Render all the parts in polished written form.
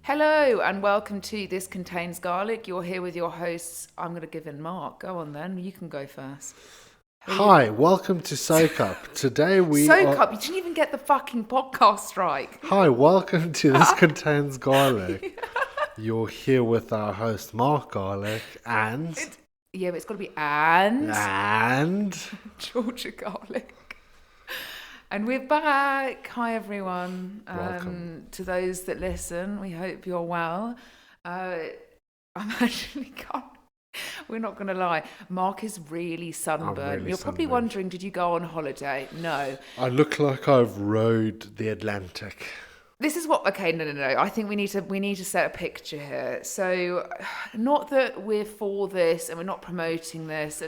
Hello and welcome to This Contains Garlic. You're here with your hosts. I'm going to give in Mark. Go on then. You can go first. Hi, welcome to Soak Up. Today we Soak are... up. You didn't even get the fucking podcast right. Hi, welcome to This Contains Garlic. You're here with our host Mark Garlic and... Yeah, but it's got to be and And... Georgia Garlic. And we're back. Hi, everyone. Welcome. To those that listen, we hope you're well. I'm actually can't. We're not going to lie. Mark is really sunburned. really You're probably sunburned. wondering, did you go on holiday? No. I look like I've rode the Atlantic. This is what. Okay, no. I think we need to set a picture here. So, not that we're for this and we're not promoting this,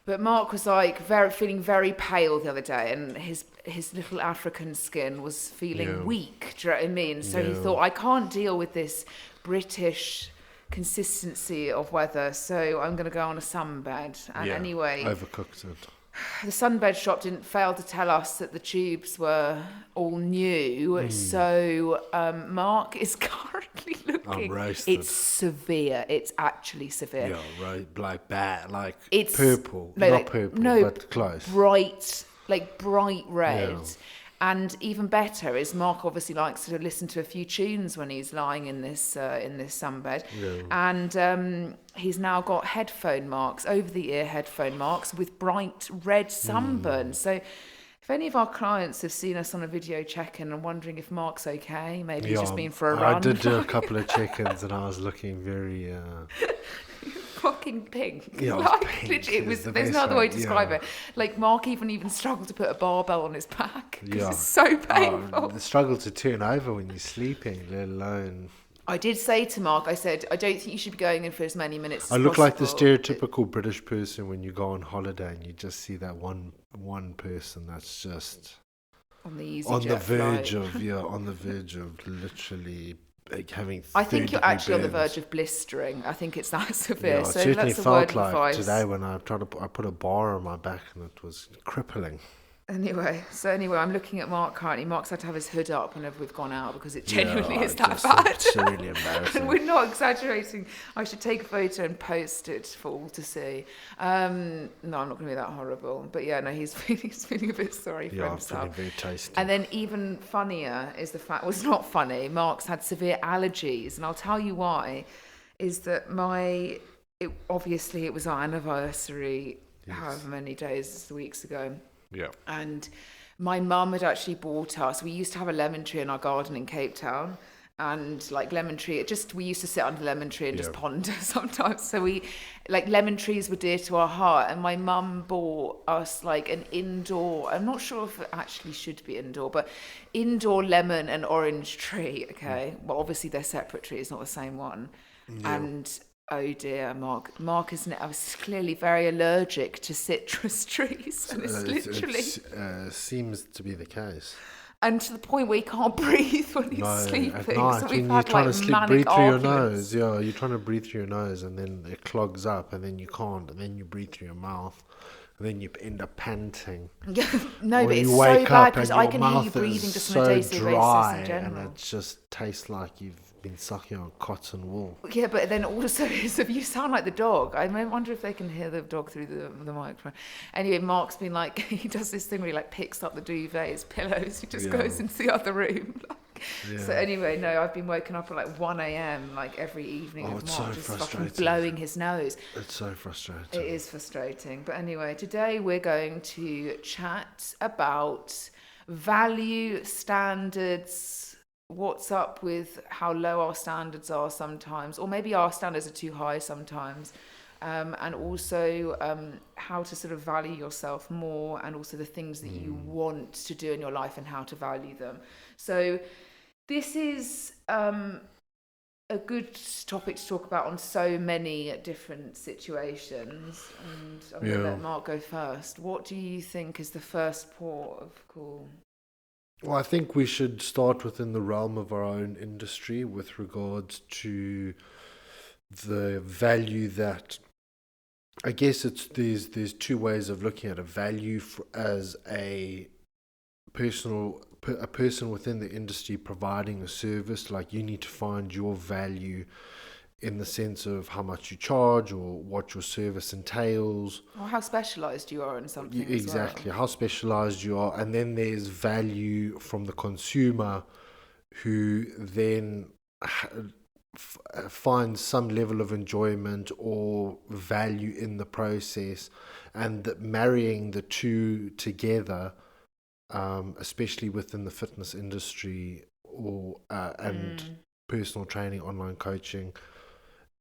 but Mark was like feeling very pale the other day, and his little African skin was feeling weak. Do you know what I mean? So he thought, I can't deal with this British consistency of weather, so I'm going to go on a sunbed. And anyway, overcooked it. the sunbed shop didn't fail to tell us that the tubes were all new. So Mark is currently looking. I'm roasted. It's severe. It's actually severe. Yeah, right, like bad, like It's purple. no, Not like, purple, no, but close. bright red. Yeah. And even better is Mark obviously likes to listen to a few tunes when he's lying in this sunbed. Yeah. And he's now got over-the-ear headphone marks with bright red sunburn. So if any of our clients have seen us on a video check-in and wondering if Mark's okay, maybe he's just been for a run. I did do a couple of check-ins and I was looking very... fucking pink. Yeah, like, pink literally, is the there's best no other way way, to describe yeah. it. Like, Mark even struggled to put a barbell on his back because Yeah. it's so painful. The struggle to turn over when you're sleeping, let alone... I did say to Mark, I said, I don't think you should be going in for as many minutes as I look like the possible. stereotypical British person when you go on holiday and you just see that one person that's just On the easy on the verge flight. of literally like having. I think you're 30-degree actually on the burns. verge of blistering. I think it's that severe. Yeah, it so certainly that's a word felt of like advice. today when I put a bar on my back and it was crippling. Anyway, I'm looking at Mark currently. Mark's had to have his hood up whenever we've gone out because it genuinely is that bad. It's really embarrassing. And we're not exaggerating. I should take a photo and post it for all to see. No, I'm not going to be that horrible. But yeah, no, he's feeling a bit sorry for Yeah, I'm himself. feeling very tasty. And then even funnier is the fact, well, it's not funny, Mark's had severe allergies. And I'll tell you why, is that obviously it was our anniversary, however many weeks ago. Yeah. And my mum had actually bought us, we used to have a lemon tree in our garden in Cape Town. And like lemon tree, we used to sit under the lemon tree and just ponder sometimes. So lemon trees were dear to our heart. And my mum bought us like an indoor, I'm not sure if it actually should be indoor, but indoor lemon and orange tree. Okay. Well, obviously they're separate trees, not the same one. Yeah. And oh dear, Mark is clearly very allergic to citrus trees. And it's literally... It seems to be the case. And to the point where he can't breathe when he's sleeping. At night, so when we've you're had trying like to sleep, manic breathe through your arguments. nose. Yeah, you're trying to breathe through your nose and then it clogs up and then you can't. And then you breathe through your mouth and then you end up panting. Yeah, no, Or but it's you so wake bad up because and I your can hear you mouth breathing is just so on a day-to-day dry basis in general. and it just tastes like you've been sucking on cotton wool. Yeah, but then also, you sound like the dog. I wonder if they can hear the dog through the microphone. Anyway, Mark's been like, he does this thing where he like picks up the duvets, pillows, he just goes into the other room. So anyway, no, I've been woken up at like 1 a.m. like every evening with Mark just fucking blowing his nose. It's so frustrating. It is frustrating. But anyway, today we're going to chat about value standards, what's up with how low our standards are sometimes, or maybe our standards are too high sometimes. And also how to sort of value yourself more, and also the things that you want to do in your life and how to value them. So this is a good topic to talk about on so many different situations. And I'm going to let Mark go first. What do you think is the first port of call? Well, I think we should start within the realm of our own industry with regards to the value that, I guess there's two ways of looking at a value as a personal a person within the industry providing a service, like you need to find your value in the sense of how much you charge or what your service entails. Or how specialised you are in something as well. Exactly, how specialized you are. And then there's value from the consumer, who then finds some level of enjoyment or value in the process. And that marrying the two together, especially within the fitness industry or and personal training, online coaching,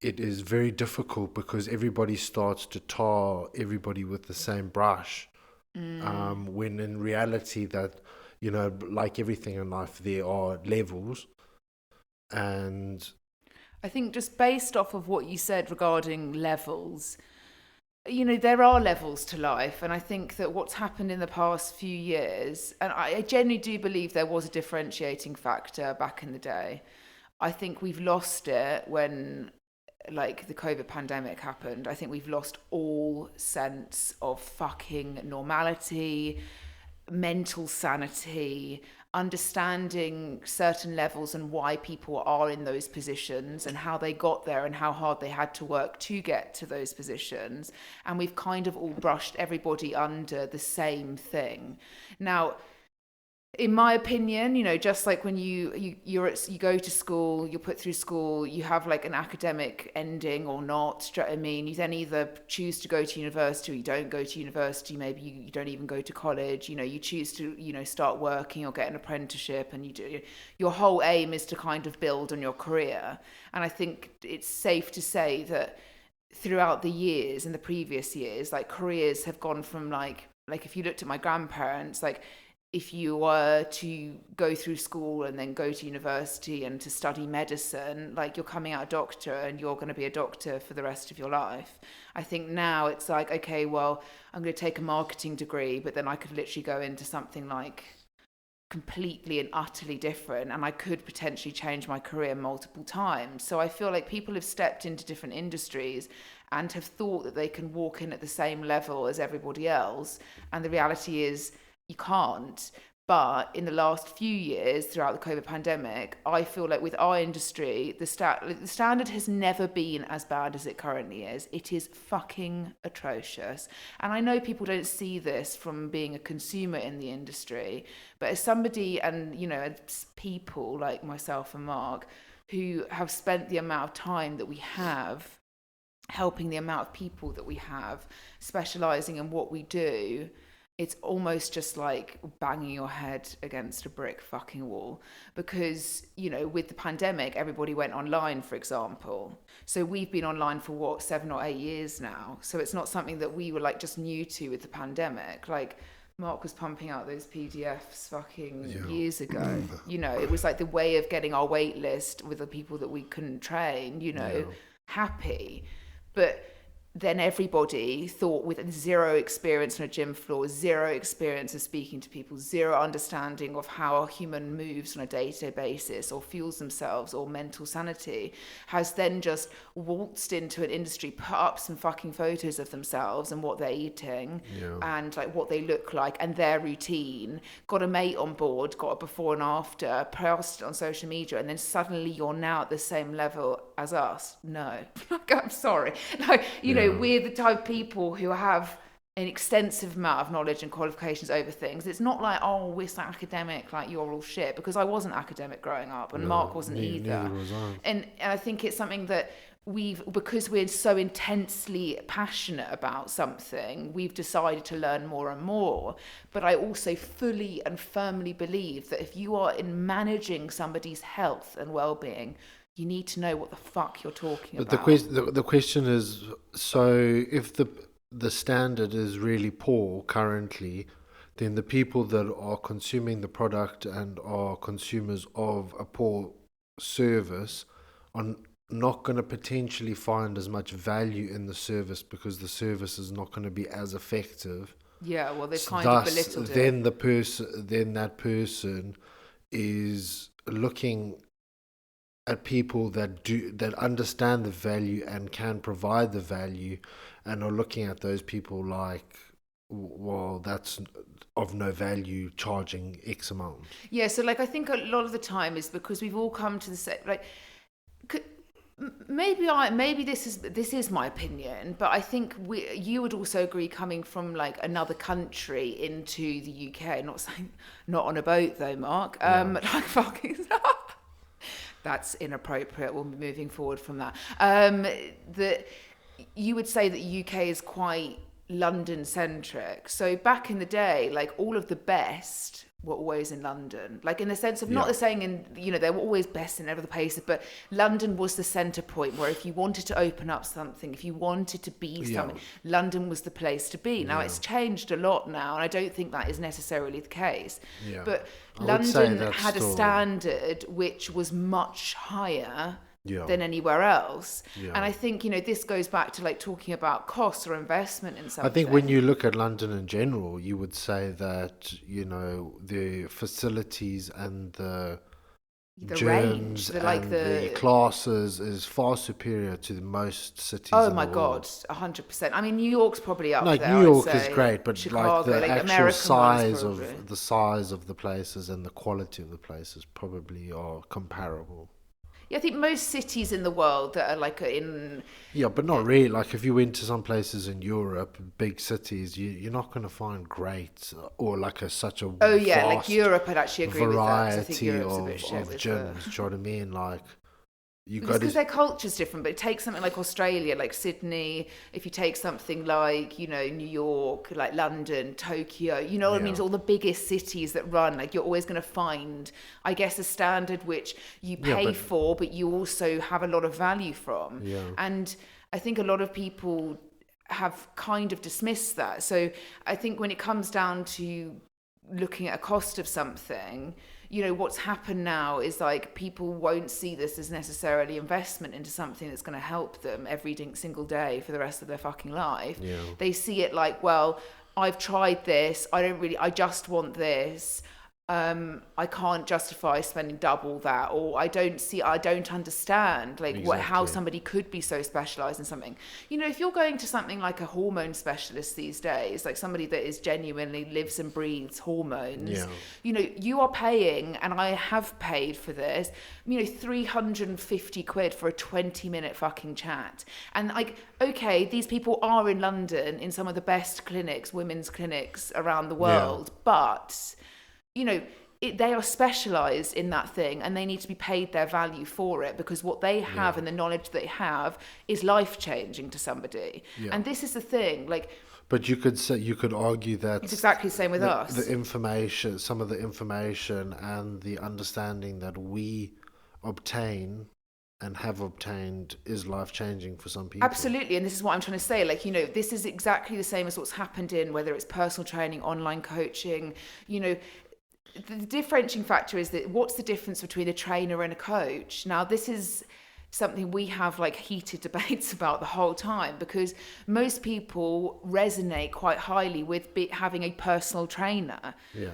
it is very difficult because everybody starts to tar everybody with the same brush. When in reality, that, you know, like everything in life, there are levels. And I think just based off of what you said regarding levels, you know, there are levels to life. And I think that what's happened in the past few years, and I genuinely do believe there was a differentiating factor back in the day. I think we've lost it when, like, the COVID pandemic happened. I think we've lost all sense of fucking normality, mental sanity, understanding certain levels and why people are in those positions and how they got there and how hard they had to work to get to those positions. And we've kind of all brushed everybody under the same thing. Now, in my opinion, you know, just like when you go to school, you're put through school, you have like an academic ending or not. Do you know what I mean? You then either choose to go to university or you don't go to university. Maybe you don't even go to college. You know, you choose to, you know, start working or get an apprenticeship, and you do. Your whole aim is to kind of build on your career. And I think it's safe to say that throughout the years, in the previous years, like, careers have gone from like if you looked at my grandparents, like, if you were to go through school and then go to university and to study medicine, like, you're coming out a doctor and you're going to be a doctor for the rest of your life. I think now it's like, okay, well, I'm going to take a marketing degree, but then I could literally go into something like completely and utterly different, and I could potentially change my career multiple times. So I feel like people have stepped into different industries and have thought that they can walk in at the same level as everybody else. And the reality is, you can't. But in the last few years, throughout the COVID pandemic, I feel like with our industry, the standard has never been as bad as it currently is. It is fucking atrocious. And I know people don't see this from being a consumer in the industry, but as somebody, and, you know, as people like myself and Mark, who have spent the amount of time that we have helping the amount of people that we have, specialising in what we do, it's almost just like banging your head against a brick fucking wall. Because, you know, with the pandemic, everybody went online, for example. So we've been online for 7 or 8 years now. So it's not something that we were like just new to with the pandemic. Like, Mark was pumping out those PDFs fucking years ago. You know, it was like the way of getting our wait list with the people that we couldn't train, you know, happy. But then everybody thought, with zero experience on a gym floor, zero experience of speaking to people, zero understanding of how a human moves on a day-to-day basis or fuels themselves or mental sanity, has then just waltzed into an industry, put up some fucking photos of themselves and what they're eating and like what they look like and their routine, got a mate on board, got a before and after, posted it on social media, and then suddenly you're now at the same level as us. No. I'm sorry. No, you know, we're the type of people who have an extensive amount of knowledge and qualifications over things. It's not like, oh, we're so academic, like you're all shit, because I wasn't academic growing up, and Mark wasn't either. Neither was I. And I think it's something that because we're so intensely passionate about something, we've decided to learn more and more. But I also fully and firmly believe that if you are in managing somebody's health and well-being, you need to know what the fuck you're talking about. But the question is, so if the standard is really poor currently, then the people that are consuming the product and are consumers of a poor service are not going to potentially find as much value in the service, because the service is not going to be as effective. Yeah, well, they've kind of belittled it. Then that person is looking at people that understand the value and can provide the value, and are looking at those people like well, that's of no value charging X amount. Yeah, so like I think a lot of the time is because we've all come to the same, like c- maybe this is my opinion, but I think you would also agree, coming from like another country into the UK, not saying not on a boat though, Mark, like fucking that's inappropriate. We'll be moving forward from that. That you would say that UK is quite London centric. So back in the day, like all of the best were always in London. Like in the sense of not the saying in, they were always best in other places, but London was the centre point where if you wanted to open up something, if you wanted to be something, London was the place to be. Now it's changed a lot now, and I don't think that is necessarily the case. Yeah. But I would say London that's had a still- standard which was much higher Yeah. than anywhere else. Yeah. And I think, this goes back to like talking about costs or investment in something. I think when you look at London in general, you would say that, the facilities and the the gyms range, and the classes is far superior to most cities Oh in my the God, world. 100%. I mean, New York's probably up Like there. New I'd York is say. great, but Chicago, like the actual American size ones probably. of the size of the places and the quality of the places probably are comparable. Yeah, I think most cities in the world that are like in... Yeah, but not really. Like if you went to some places in Europe, big cities, you're not going to find great or like such a Oh yeah, like vast Europe, I'd actually agree with that. 'Cause I think variety Europe's a of bit shit with gyms. Do you know what I mean? Like you Because got to their culture's different, but it takes something like Australia, like Sydney, if you take something like, New York, like London, Tokyo, you know what I mean? It's all the biggest cities that run, like you're always going to find, I guess, a standard which you pay for, but you also have a lot of value from. Yeah. And I think a lot of people have kind of dismissed that. So I think when it comes down to looking at a cost of something, what's happened now is like people won't see this as necessarily investment into something that's going to help them every single day for the rest of their fucking life. Yeah. They see it like, well, I've tried this. I just want this. I can't justify spending double that, or I don't understand like how Exactly. somebody could be so specialized in something. If you're going to something like a hormone specialist these days, like somebody that is genuinely lives and breathes hormones, you are paying, and I have paid for this, 350 quid for a 20-minute fucking chat. And like, okay, these people are in London in some of the best clinics, women's clinics around the world, but they are specialized in that thing, and they need to be paid their value for it, because what they have and the knowledge they have is life-changing to somebody. And this is the thing, like... But you could argue that it's exactly the same with us. The information, some of the information and the understanding that we obtain and have obtained is life-changing for some people. Absolutely, and this is what I'm trying to say. Like, this is exactly the same as what's happened in whether it's personal training, online coaching, the differentiating factor is that what's the difference between a trainer and a coach? Now, this is something we have like heated debates about the whole time, because most people resonate quite highly with having a personal trainer.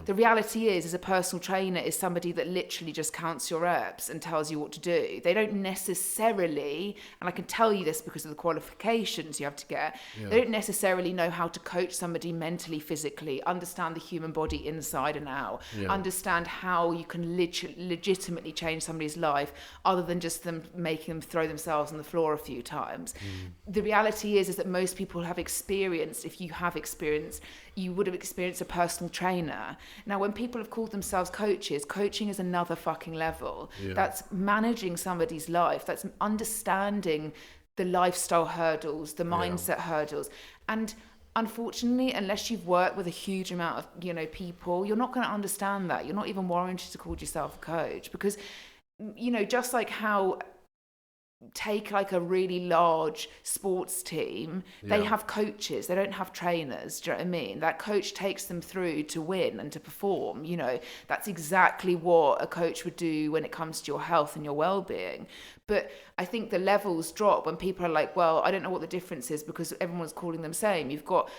The reality is a personal trainer is somebody that literally just counts your reps and tells you what to do. They don't necessarily, and I can tell you this because of the qualifications you have to get, they don't necessarily know how to coach somebody mentally, physically, understand the human body inside and out, understand how you can legitimately change somebody's life other than just them making them throw themselves on the floor a few times. The reality is that most people have experienced, if you have experienced, you would have experienced a personal trainer. Now, when people have called themselves coaches, coaching is another fucking level. That's managing somebody's life. That's understanding the lifestyle hurdles, the mindset hurdles. And unfortunately, unless you've worked with a huge amount of, people, you're not going to understand that. You're not even warranted to call yourself a coach, because, just like how... take like a really large sports team, they have coaches, they don't have trainers. Do you know what I mean? That coach takes them through to win and to perform. That's exactly what a coach would do when it comes to your health and your well-being. But I think the levels drop when people are like, well, I don't know what the difference is, because everyone's calling them same. You've got,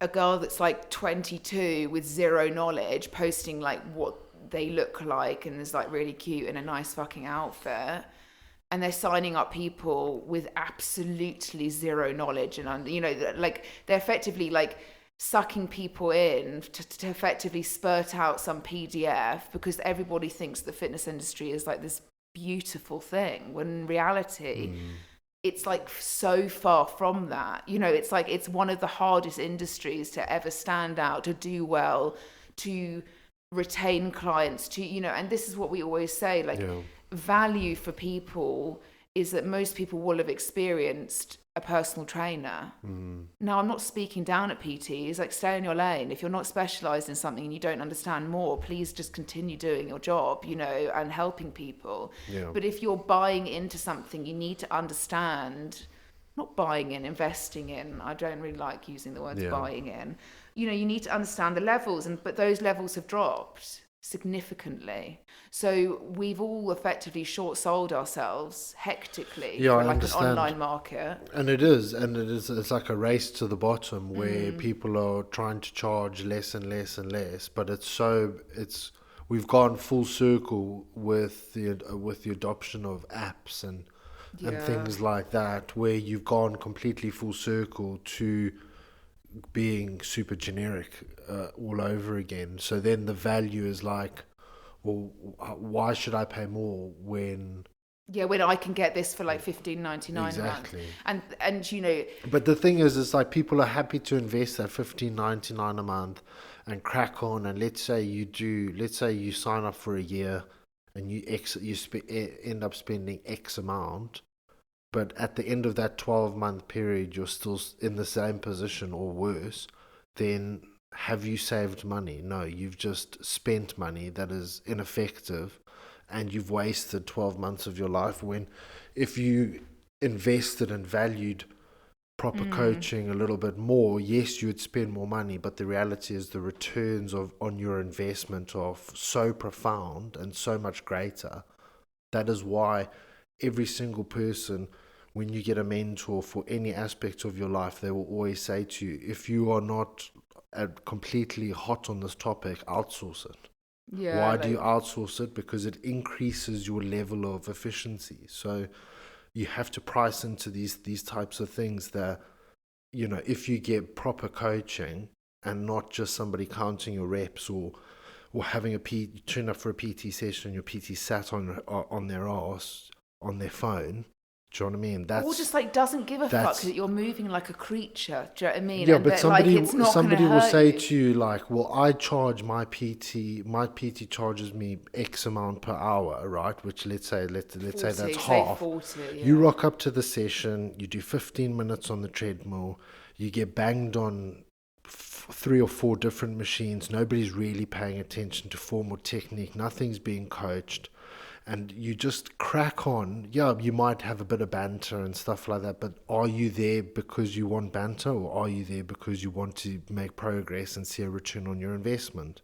a girl that's like 22 with zero knowledge posting like what they look like and is like really cute in a nice fucking outfit. and they're signing up people with absolutely zero knowledge, and like they're effectively like sucking people in to effectively spurt out some PDF because everybody thinks the fitness industry is like this beautiful thing, when in reality it's like so far from that. It's like it's one of the hardest industries to ever stand out, to do well, to retain clients, to and this is what we always say, like value for people is that most people will have experienced a personal trainer. Now, I'm not speaking down at PTs, like stay in your lane. If you're not specialised in something and you don't understand more, please just continue doing your job, and helping people. But if you're buying into something, you need to understand, not buying in, investing in. I don't really like using the words buying in. You need to understand the levels, but those levels have dropped significantly. So we've all effectively short sold ourselves hectically for like an online market. And it's like a race to the bottom where people are trying to charge less and less and less, but we've gone full circle with the adoption of apps and things like that, where you've gone completely full circle to being super generic all over again. So then the value is like, well, why should I pay more when I can get this for like $15.99 exactly a month? And but the thing is, it's like people are happy to invest that $15.99 a month and crack on. And let's say you sign up for a year and you end up spending X amount, but at the end of that 12-month period, you're still in the same position or worse, then have you saved money? No, you've just spent money that is ineffective, and you've wasted 12 months of your life, when if you invested and valued proper coaching a little bit more, yes, you would spend more money, but the reality is the returns on your investment are so profound and so much greater. That is why every single person, when you get a mentor for any aspect of your life, they will always say to you, if you are not completely hot on this topic, outsource it. Why do you outsource it? Because it increases your level of efficiency. So you have to price into these types of things that, if you get proper coaching and not just somebody counting your reps or having turn up for a PT session, your PT sat on their ass on their phone. Do you know what I mean? Or just like doesn't give a fuck that you're moving like a creature. Do you know what I mean? Yeah, but somebody will say you. to you like, well, I charge my PT charges me X amount per hour, right? Which let's say that's half. 40, yeah. You rock up to the session, you do 15 minutes on the treadmill, you get banged on 3 or 4 different machines. Nobody's really paying attention to form or technique. Nothing's being coached. And you just crack on. Yeah, you might have a bit of banter and stuff like that, but are you there because you want banter, or are you there because you want to make progress and see a return on your investment?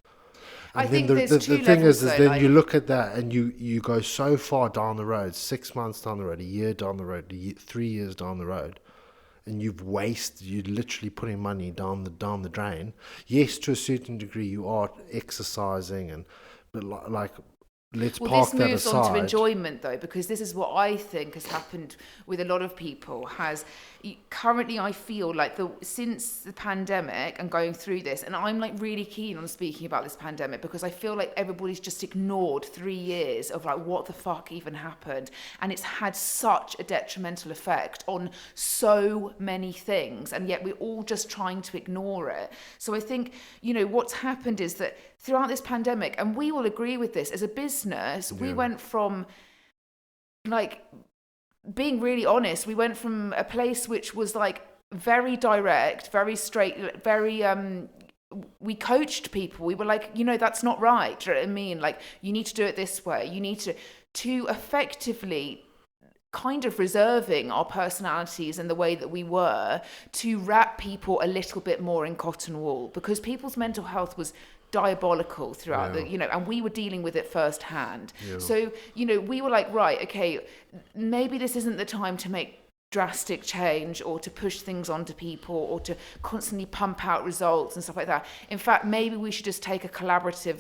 And I think there's the thing is then you look at that and you go so far down the road, 6 months down the road, a year down the road, 3 years down the road, and you're literally putting money down the drain. Yes, to a certain degree you are exercising, but like, let's park that aside. This moves on to enjoyment, though, because this is what I think has happened with a lot of people. Currently, I feel like since the pandemic and going through this, and I'm like really keen on speaking about this pandemic because I feel like everybody's just ignored 3 years of like what the fuck even happened, and it's had such a detrimental effect on so many things, and yet we're all just trying to ignore it. So I think what's happened is that throughout this pandemic, and we all agree with this, as a business, we went from like, being really honest, we went from a place which was like very direct, very straight, very we coached people. We were like, that's not right. Do you know what I mean? Like, you need to do it this way. You need to effectively kind of reserving our personalities and the way that we were to wrap people a little bit more in cotton wool, because people's mental health was diabolical throughout and we were dealing with it firsthand. So we were like, right, okay, maybe this isn't the time to make drastic change or to push things onto people or to constantly pump out results and stuff like that. In fact, maybe we should just take a collaborative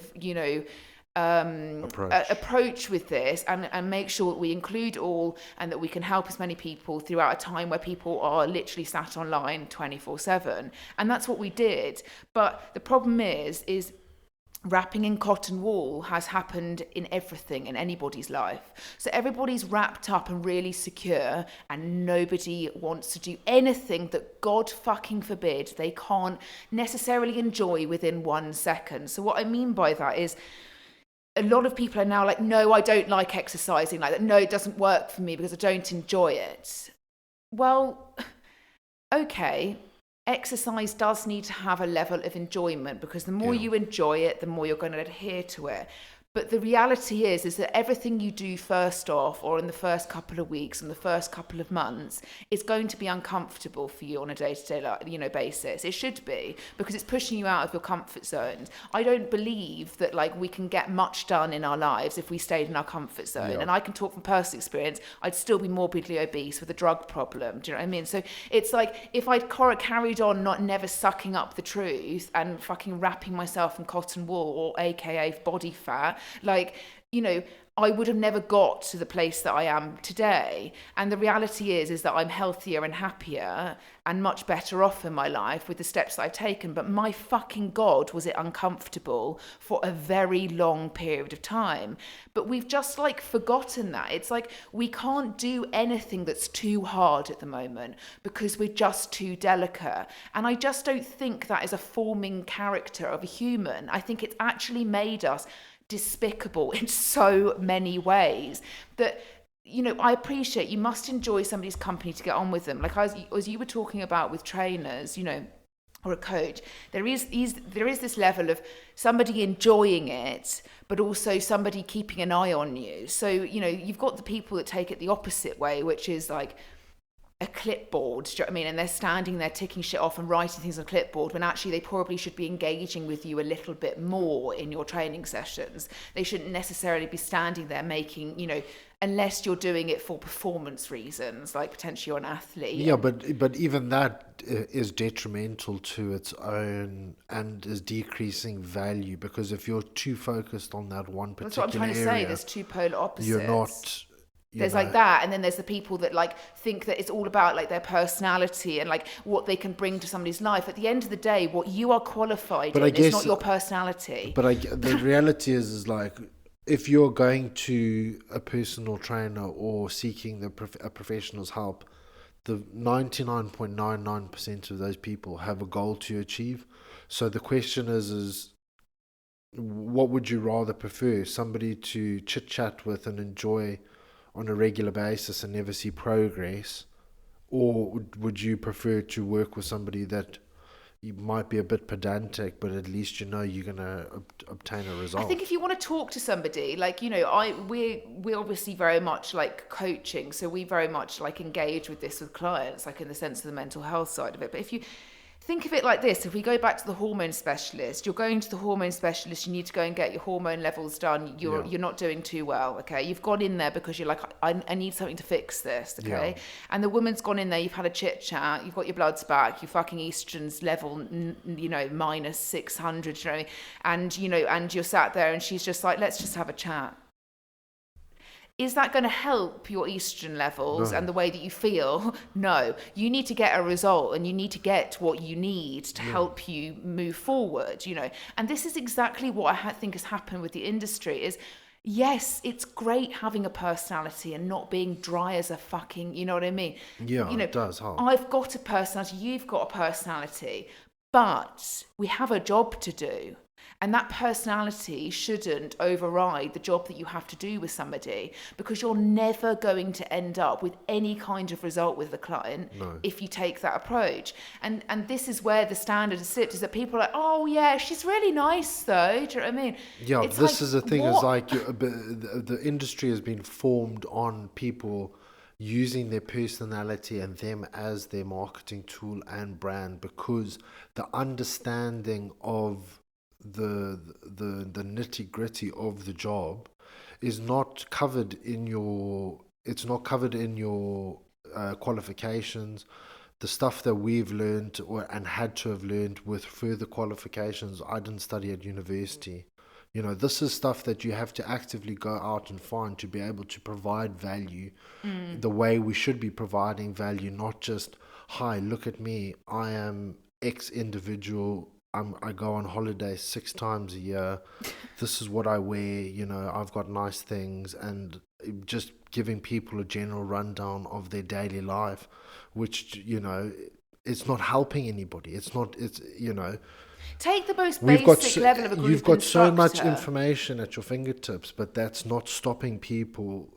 approach with this, and make sure that we include all, and that we can help as many people throughout a time where people are literally sat online 24/7. And that's what we did. But the problem is wrapping in cotton wool has happened in everything in anybody's life. So everybody's wrapped up and really secure, and nobody wants to do anything that, God fucking forbid, they can't necessarily enjoy within 1 second. So what I mean by that is, a lot of people are now like, no, I don't like exercising like that. No, it doesn't work for me because I don't enjoy it. Well, okay, exercise does need to have a level of enjoyment, because the more you enjoy it, the more you're going to adhere to it. But the reality is that everything you do first off, or in the first couple of weeks and the first couple of months, is going to be uncomfortable for you on a day-to-day, basis. It should be, because it's pushing you out of your comfort zones. I don't believe that we can get much done in our lives if we stayed in our comfort zone. Yeah. And I can talk from personal experience. I'd still be morbidly obese with a drug problem. Do you know what I mean? So it's like, if I'd carried on never sucking up the truth and fucking wrapping myself in cotton wool, or AKA body fat, I would have never got to the place that I am today. And the reality is that I'm healthier and happier and much better off in my life with the steps that I've taken. But my fucking God, was it uncomfortable for a very long period of time. But we've just forgotten that. It's like, we can't do anything that's too hard at the moment because we're just too delicate. And I just don't think that is a forming character of a human. I think it's actually made us despicable in so many ways that, I appreciate you must enjoy somebody's company to get on with them. As you were talking about with trainers, or a coach, there is this level of somebody enjoying it, but also somebody keeping an eye on you. So, you've got the people that take it the opposite way, which is like a clipboard, do you know what I mean? And they're standing there ticking shit off and writing things on a clipboard, when actually they probably should be engaging with you a little bit more in your training sessions. They shouldn't necessarily be standing there making, unless you're doing it for performance reasons, like potentially you're an athlete. Yeah, but even that is detrimental to its own and is decreasing value, because if you're too focused on that one particular area, that's what I'm trying to say. There's two polar opposites. You're not. There's that, and then there's the people that think that it's all about their personality and what they can bring to somebody's life. At the end of the day, what you are qualified in is not your personality. But the reality is if you're going to a personal trainer or seeking a professional's help, the 99.99% of those people have a goal to achieve. So the question is what would you rather prefer? Somebody to chit chat with and enjoy on a regular basis and never see progress, or would you prefer to work with somebody that you might be a bit pedantic, but at least you're going to obtain a result? I think if you want to talk to somebody, we're obviously very much coaching, so we very much engage with this with clients, in the sense of the mental health side of it. But if you think of it like this, if we go back to the hormone specialist, you're going to the hormone specialist, you need to go and get your hormone levels done, you're not doing too well, okay? You've gone in there because you're like, I need something to fix this, okay? Yeah. And the woman's gone in there, you've had a chit chat, you've got your bloods back, your fucking estrogen's level, minus 600, and you're sat there and she's just like, let's just have a chat. Is that going to help your estrogen levels and the way that you feel? No. You need to get a result, and you need to get what you need to help you move forward, And this is exactly what I think has happened with the industry is, yes, it's great having a personality and not being dry as a fucking, you know what I mean? Yeah, it does help. I've got a personality, you've got a personality, but we have a job to do. And that personality shouldn't override the job that you have to do with somebody, because you're never going to end up with any kind of result with the client if you take that approach. And this is where the standard sits, is that people are like, oh yeah, she's really nice though. Do you know what I mean? Yeah, this is the thing, is the industry has been formed on people using their personality and them as their marketing tool and brand, because the understanding of the nitty-gritty of the job is not covered in your qualifications. The stuff that we've learned and had to have learned with further qualifications, I didn't study at university. You know, this is stuff that you have to actively go out and find to be able to provide value the way we should be providing value, not just, hi, look at me, I am X individual, I go on holiday 6 times a year, this is what I wear, you know, I've got nice things, and just giving people a general rundown of their daily life, which, you know, it's not helping anybody. It's not, it's, you know, Take the most we've got basic level of a group you've got so much instructor. information at your fingertips, but that's not stopping people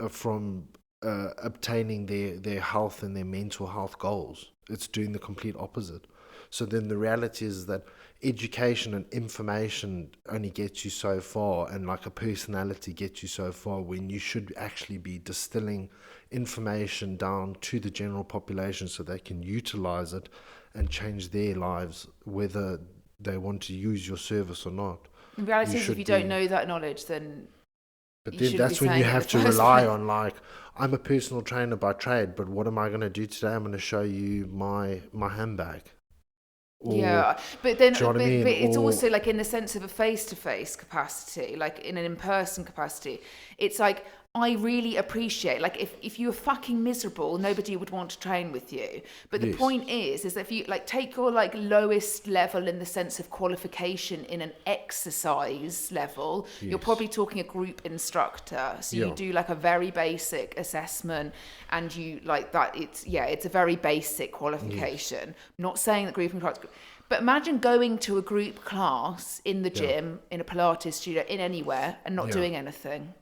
from obtaining their health and their mental health goals. It's doing the complete opposite. So then the reality is that education and information only gets you so far, and like a personality gets you so far, when you should actually be distilling information down to the general population so they can utilize it and change their lives, whether they want to use your service or not. The reality You is, if should you don't be- know that knowledge, then But you then shouldn't that's be when you saying it in have the to first rely place. on, like, I'm a personal trainer by trade, but what am I going to do today? I'm going to show you my handbag. Or, Yeah, but then, do you know what I mean? but it's Or- also like in the sense of a face-to-face capacity, like in an in-person capacity. It's like, I really appreciate, like, if you were fucking miserable, nobody would want to train with you. But the Yes. point is that if you like take your like lowest level in the sense of qualification in an exercise level, you're Yes. probably talking a group instructor. So you Yeah. do like a very basic assessment, and you like that. It's a very basic qualification. I'm not saying that group instructor. But imagine going to a group class in the gym, in a Pilates studio, in anywhere, and not Yeah. doing anything.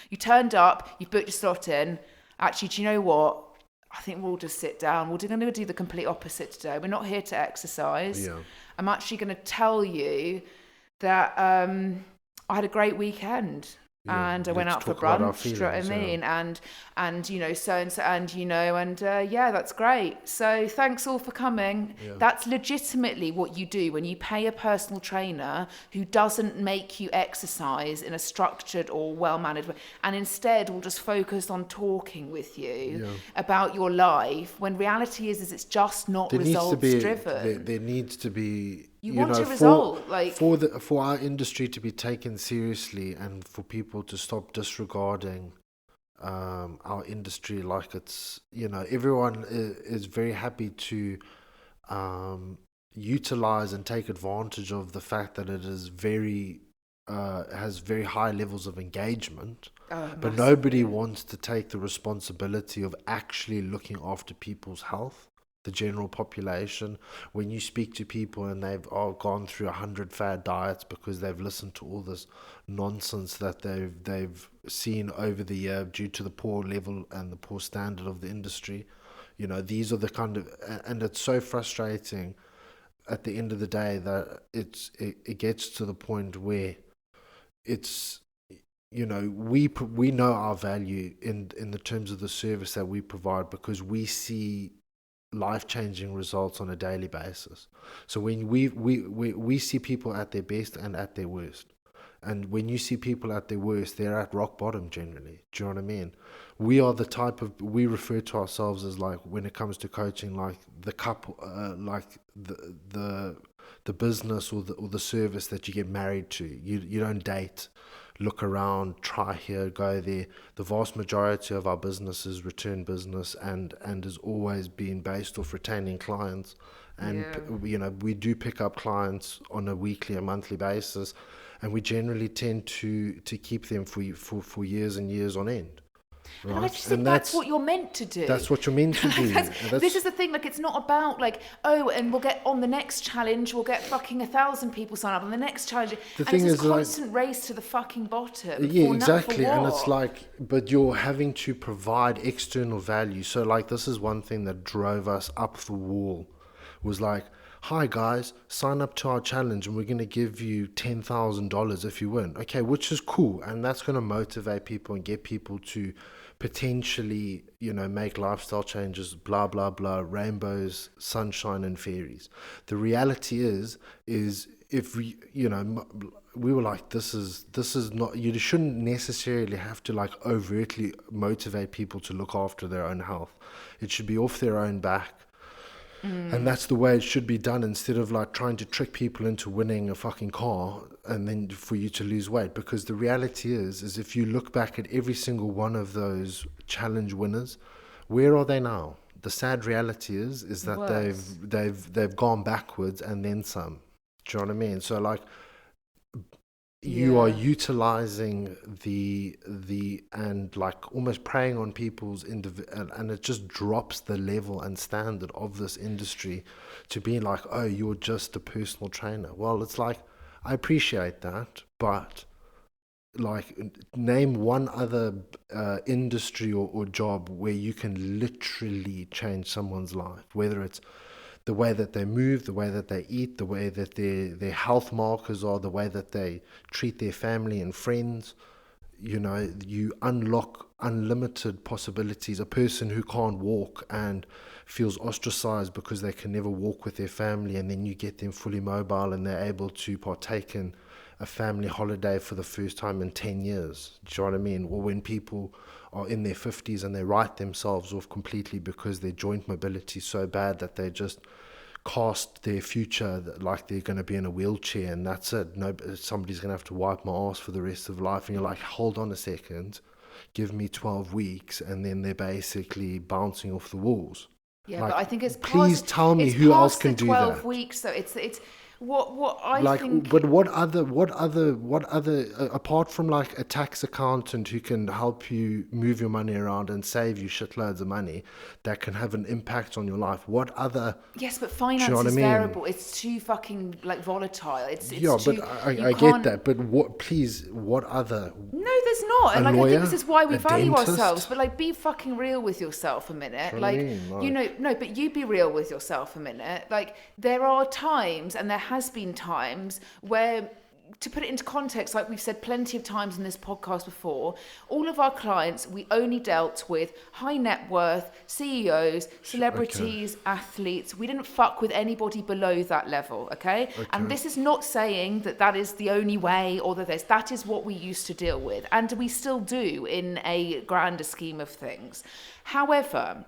You turned up, you booked your slot in. Actually, do you know what? I think we'll just sit down. We're going to do the complete opposite today. We're not here to exercise. Yeah. I'm actually going to tell you that I had a great weekend. Yeah, And I went let's out for talk about our brunch, do you know what I feelings, yeah. mean? And you know, so and so, and you know, and yeah, that's great. So thanks all for coming. Yeah. That's legitimately what you do when you pay a personal trainer who doesn't make you exercise in a structured or well-managed way, and instead will just focus on talking with you about your life, when reality is it's just not There needs to results be driven. there needs to be You want know, a result, like- for our industry to be taken seriously, and for people to stop disregarding our industry like it's, you know, everyone is very happy to utilize and take advantage of the fact that it is very has very high levels of engagement, but nobody wants to take the responsibility of actually looking after people's health, the general population. When you speak to people and they've gone through 100 fad diets because they've listened to all this nonsense that they've seen over the year due to the poor level and the poor standard of the industry, you know, these are the kind of, and it's so frustrating at the end of the day that it gets to the point where it's, you know, we know our value in the terms of the service that we provide, because we see life-changing results on a daily basis. So when we see people at their best and at their worst, and when you see people at their worst, they're at rock bottom generally. Do you know what I mean? We are the type of, we refer to ourselves as, like, when it comes to coaching, like the couple, like the business or the service that you get married to. You don't date, look around, try here, go there. The vast majority of our business is return business, and has always been based off retaining clients. And you know, we do pick up clients on a weekly or monthly basis, and we generally tend to keep them for years and years on end. Right? And I just think that's what you're meant to do. That's what you're meant to do. This is the thing, like, it's not about like, oh, and we'll get on the next challenge, we'll get fucking 1,000 people sign up on the next challenge. The and thing it's is, this constant race to the fucking bottom. Yeah, for exactly. for And what? it's like, but you're having to provide external value. So, like, this is one thing that drove us up the wall, was like, hi guys, sign up to our challenge and we're going to give you $10,000 if you win. Okay, which is cool, and that's going to motivate people and get people to potentially, you know, make lifestyle changes, blah blah blah, rainbows, sunshine and fairies. The reality is if we, you know, we were like, this is not, you shouldn't necessarily have to, like, overtly motivate people to look after their own health. It should be off their own back. And that's the way it should be done, instead of like trying to trick people into winning a fucking car and then for you to lose weight. Because the reality is if you look back at every single one of those challenge winners, where are they now? The sad reality is that Worse. they've gone backwards and then some. Do you know what I mean? So like, you are utilizing the and like almost preying on people's and it just drops the level and standard of this industry to being like, oh, you're just a personal trainer. Well, it's like, I appreciate that, but like, name one other industry or job where you can literally change someone's life, whether it's the way that they move, the way that they eat, the way that their health markers are, the way that they treat their family and friends. You know, you unlock unlimited possibilities. A person who can't walk and feels ostracized because they can never walk with their family, and then you get them fully mobile and they're able to partake in a family holiday for the first time in 10 years. Do you know what I mean? Or when people are in their 50s and they write themselves off completely because their joint mobility is so bad that they just cast their future like they're going to be in a wheelchair and that's it. No, somebody's going to have to wipe my ass for the rest of life. And you're like, hold on a second, give me 12 weeks, and then they're basically bouncing off the walls. Yeah, like, but I think it's please past, tell me it's who else past can the do 12 that. weeks, though. It's what I Like, think. but what other apart from like a tax accountant who can help you move your money around and save you shitloads of money that can have an impact on your life, what other? Yes, but finance Do you know what is I mean? variable. It's too fucking like volatile. It's Yeah, too, but I you get can't- that. But what other? No, there's not. And A like, I lawyer? think this is why we A value dentist? ourselves. But like, be fucking real with yourself a minute. Do you know what I Like, mean? Like- you know, no, but you be real with yourself a minute. Like, there are times, and there has been times where, to put it into context, like we've said plenty of times in this podcast before, all of our clients, we only dealt with high net worth CEOs, celebrities, athletes. We didn't fuck with anybody below that level, okay? And this is not saying that that is the only way, or that is what we used to deal with, and we still do in a grander scheme of things. However,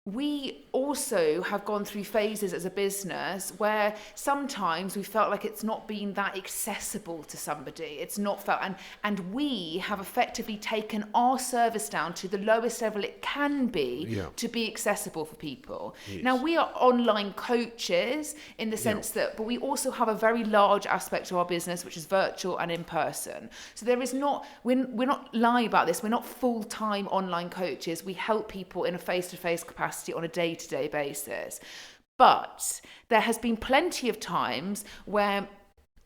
we also have gone through phases as a business where sometimes we felt like it's not been that accessible to somebody. It's not felt, and we have effectively taken our service down to the lowest level it can be to be accessible for people. Yes. Now, we are online coaches in the sense that, but we also have a very large aspect to our business, which is virtual and in person. So there is not, we're not lying about this. We're not full-time online coaches. We help people in a face-to-face capacity on a day-to-day basis. But there has been plenty of times where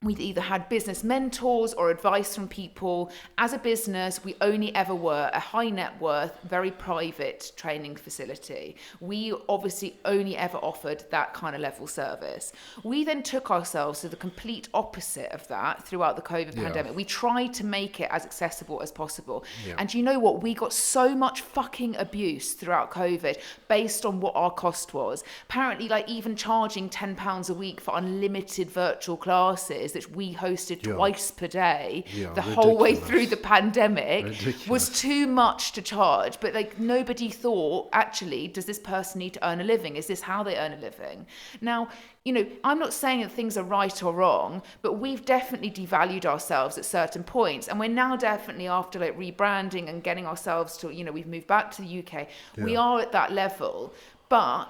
we've either had business mentors or advice from people. As a business, we only ever were a high net worth, very private training facility. We obviously only ever offered that kind of level service. We then took ourselves to the complete opposite of that throughout the COVID pandemic. We tried to make it as accessible as possible. And you know what? We got so much fucking abuse throughout COVID based on what our cost was. Apparently, like even charging £10 a week for unlimited virtual classes, which we hosted twice per day the whole way through the pandemic, was too much to charge. But like, nobody thought, actually, does this person need to earn a living? Is this how they earn a living? Now, you know, I'm not saying that things are right or wrong, but we've definitely devalued ourselves at certain points. And we're now definitely, after like rebranding and getting ourselves to, you know, we've moved back to the UK, we are at that level. But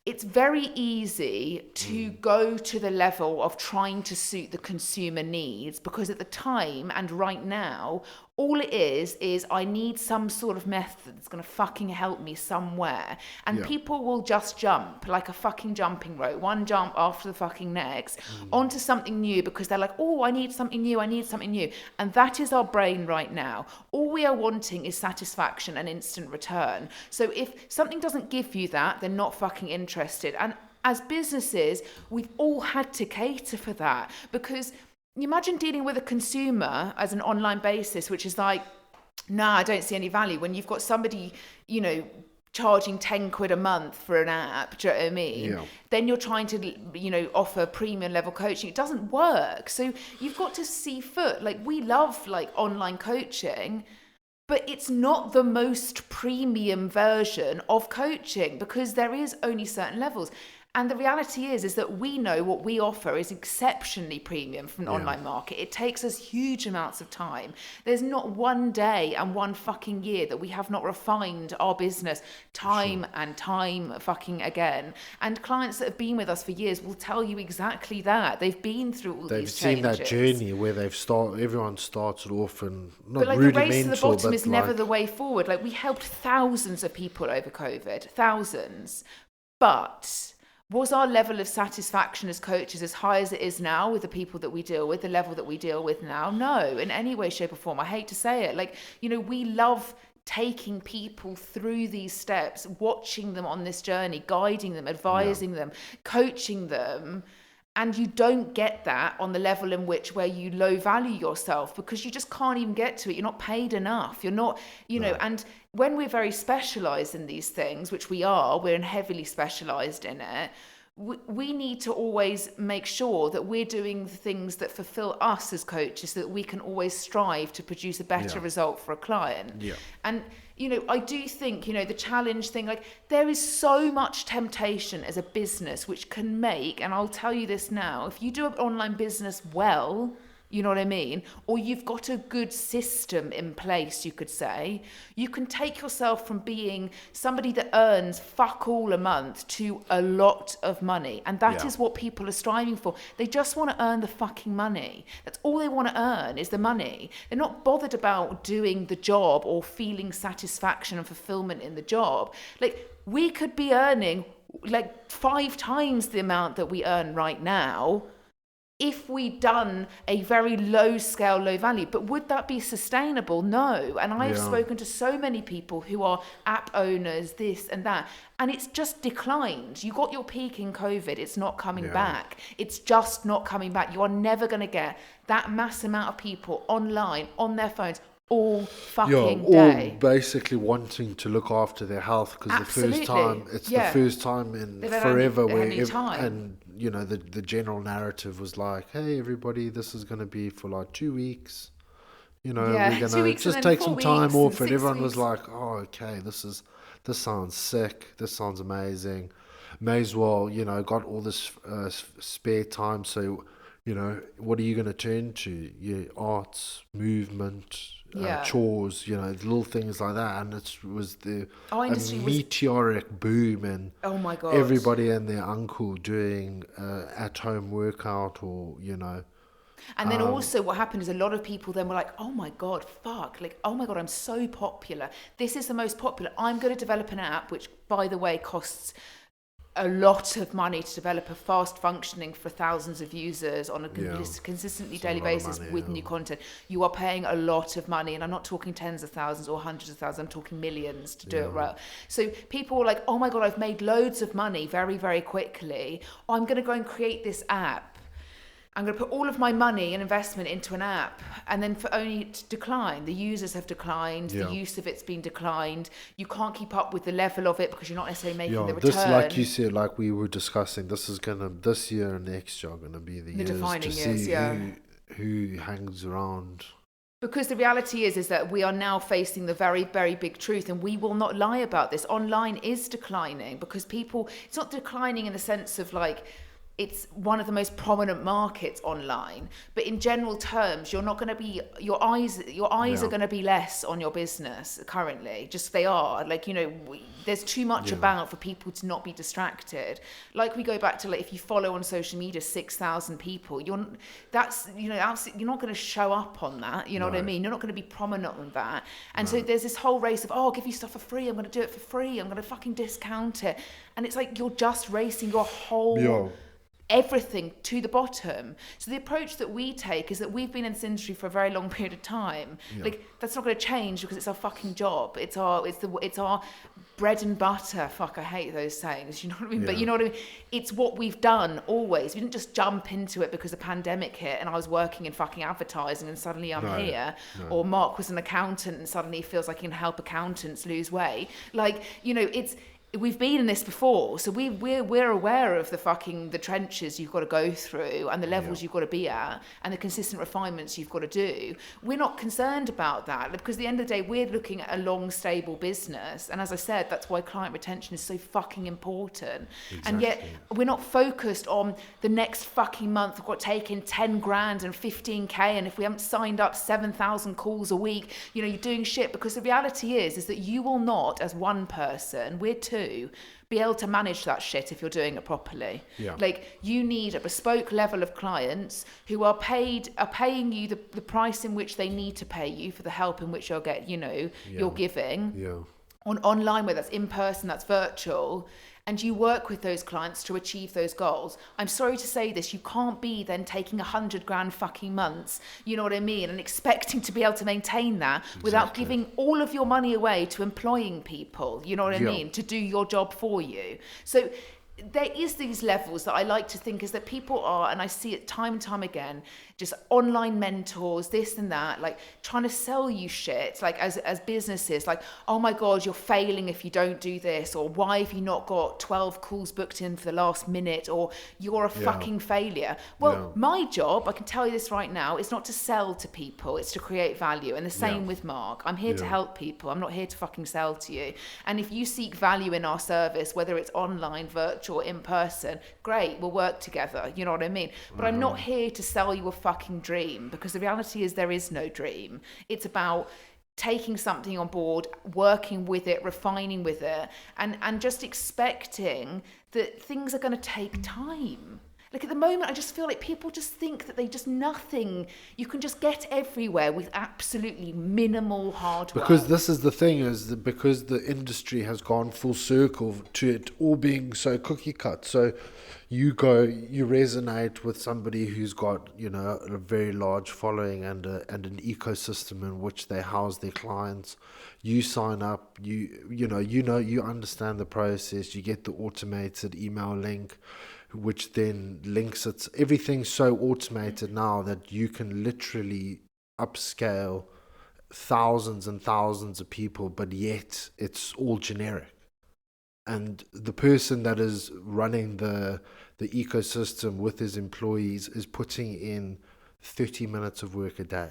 it's very easy to go to the level of trying to suit the consumer needs, because at the time and right now, all it is I need some sort of method that's going to fucking help me somewhere. And people will just jump like a fucking jumping rope, one jump after the fucking next, onto something new because they're like, oh, I need something new. And that is our brain right now. All we are wanting is satisfaction and instant return. So if something doesn't give you that, they're not fucking interested. And as businesses, we've all had to cater for that, because you imagine dealing with a consumer as an online basis, which is like, nah, I don't see any value. When you've got somebody, you know, charging 10 quid a month for an app, do you know what I mean? Then you're trying to, you know, offer premium level coaching. It doesn't work. So you've got to see foot. Like, we love like online coaching, but it's not the most premium version of coaching because there is only certain levels. And the reality is that we know what we offer is exceptionally premium from an Yeah. online market. It takes us huge amounts of time. There's not one day and one fucking year that we have not refined our business time and time fucking again. And clients that have been with us for years will tell you exactly that. They've been through all They've these seen changes. that journey where everyone started off and not But like the rudimental, race to the bottom but is never like, the way forward. Like we helped thousands of people over COVID, thousands. But was our level of satisfaction as coaches as high as it is now with the people that we deal with, the level that we deal with now? No, in any way, shape or form. I hate to say it. Like, you know, we love taking people through these steps, watching them on this journey, guiding them, advising them, coaching them. And you don't get that on the level in which where you low value yourself, because you just can't even get to it. You're not paid enough. You're not, you know, and when we're very specialized in these things, which we are, we're heavily specialized in it. We need to always make sure that we're doing the things that fulfill us as coaches, so that we can always strive to produce a better result for a client. Yeah. And, you know, I do think, you know, the challenge thing, like there is so much temptation as a business which can make, and I'll tell you this now, if you do an online business well, you know what I mean? Or you've got a good system in place, you could say, you can take yourself from being somebody that earns fuck all a month to a lot of money. And that is what people are striving for. They just want to earn the fucking money. That's all they want to earn is the money. They're not bothered about doing the job or feeling satisfaction and fulfillment in the job. Like we could be earning like 5 times the amount that we earn right now if we'd done a very low scale, low value. But would that be sustainable? No. And I've spoken to so many people who are app owners, this and that, and it's just declined. You got your peak in COVID. It's not coming back. It's just not coming back. You are never going to get that mass amount of people online, on their phones, all fucking day. All basically wanting to look after their health, because the first time in They've had forever any time. and you know the general narrative was like, hey everybody, this is going to be for like 2 weeks, you know, we're 2 going weeks to and just then take 4 some weeks time and off, and 6 everyone was weeks. like, oh okay, this sounds sick, this sounds amazing, may as well, you know, got all this spare time, so you know, what are you going to turn to? Your arts, movement, chores, you know, little things like that. And it was Our a industry was- meteoric boom, and Oh my God. everybody and their uncle doing at-home workout, or, you know. And then also what happened is a lot of people then were like, oh my God, fuck. Like, oh my God, I'm so popular. This is the most popular. I'm going to develop an app, which, by the way, costs a lot of money to develop a fast functioning for thousands of users on a consistently It's a daily lot of basis money, with new content. You are paying a lot of money, and I'm not talking tens of thousands or hundreds of thousands, I'm talking millions to do it right. So people were like, oh my God, I've made loads of money very, very quickly. I'm going to go and create this app. I'm going to put all of my money and investment into an app, and then for only to decline. The users have declined, the use of it's been declined. You can't keep up with the level of it because you're not necessarily making the return. This, like you said, like we were discussing, this year and next year are gonna be the years defining to years, see who hangs around. Because the reality is that we are now facing the very, very big truth, and we will not lie about this. Online is declining because it's not declining in the sense of like, it's one of the most prominent markets online, but in general terms, you're not going to be, your eyes are going to be less on your business currently. Just they are, like, you know, there's too much about for people to not be distracted. Like we go back to, like, if you follow on social media 6,000 people, you're not going to show up on that. You know what I mean? You're not going to be prominent on that. And so there's this whole race of, I'll give you stuff for free. I'm going to do it for free. I'm going to fucking discount it. And it's like, you're just racing your whole everything to the bottom. So the approach that we take is that we've been in this industry for a very long period of time. Like, that's not going to change because it's our fucking job. It's our bread and butter. Fuck, I hate those sayings. You know what I mean? But you know what I mean? It's what we've done always. We didn't just jump into it because the pandemic hit and I was working in fucking advertising and suddenly I'm here. Or Mark was an accountant and suddenly he feels like he can help accountants lose weight. Like, you know, we've been in this before, so we're aware of the trenches you've got to go through and the levels you've got to be at and the consistent refinements you've got to do. We're not concerned about that because at the end of the day, we're looking at a long, stable business. And as I said, that's why client retention is so fucking important. Exactly. And yet we're not focused on the next fucking month. We've got to take in 10 grand and 15K. And if we haven't signed up 7,000 calls a week, you know, you're doing shit. Because the reality is that you will not, as one person, we're two, be able to manage that shit if you're doing it properly. Yeah. Like, you need a bespoke level of clients who are paying you the price in which they need to pay you for the help in which you're you're giving. Yeah. Online, whether that's in person, that's virtual, and you work with those clients to achieve those goals. I'm sorry to say this, you can't be then taking 100 grand fucking months, you know what I mean, and expecting to be able to maintain that without giving all of your money away to employing people, you know what I mean, to do your job for you. So there is these levels that I like to think is that people are, and I see it time and time again, just online mentors, this and that, like trying to sell you shit, like as businesses, like, oh my God, you're failing if you don't do this, or why have you not got 12 calls booked in for the last minute, or you're a fucking failure. Well, my job, I can tell you this right now, is not to sell to people, it's to create value. And the same with Mark. I'm here to help people. I'm not here to fucking sell to you. And if you seek value in our service, whether it's online, virtual, in person, great, we'll work together, you know what I mean? But I'm not here to sell you a fucking dream, because the reality is there is no dream. It's about taking something on board, working with it, refining with it, and just expecting that things are going to take time. Like, at the moment, I just feel like people just think that you can just get everywhere with absolutely minimal hard work. Because this is the thing, is that because the industry has gone full circle to it all being so cookie cut. So you resonate with somebody who's got, you know, a very large following and an ecosystem in which they house their clients. You sign up, you understand the process, you get the automated email link, which then links it. Everything's so automated now that you can literally upscale thousands and thousands of people, but yet it's all generic. And the person that is running the ecosystem with his employees is putting in 30 minutes of work a day.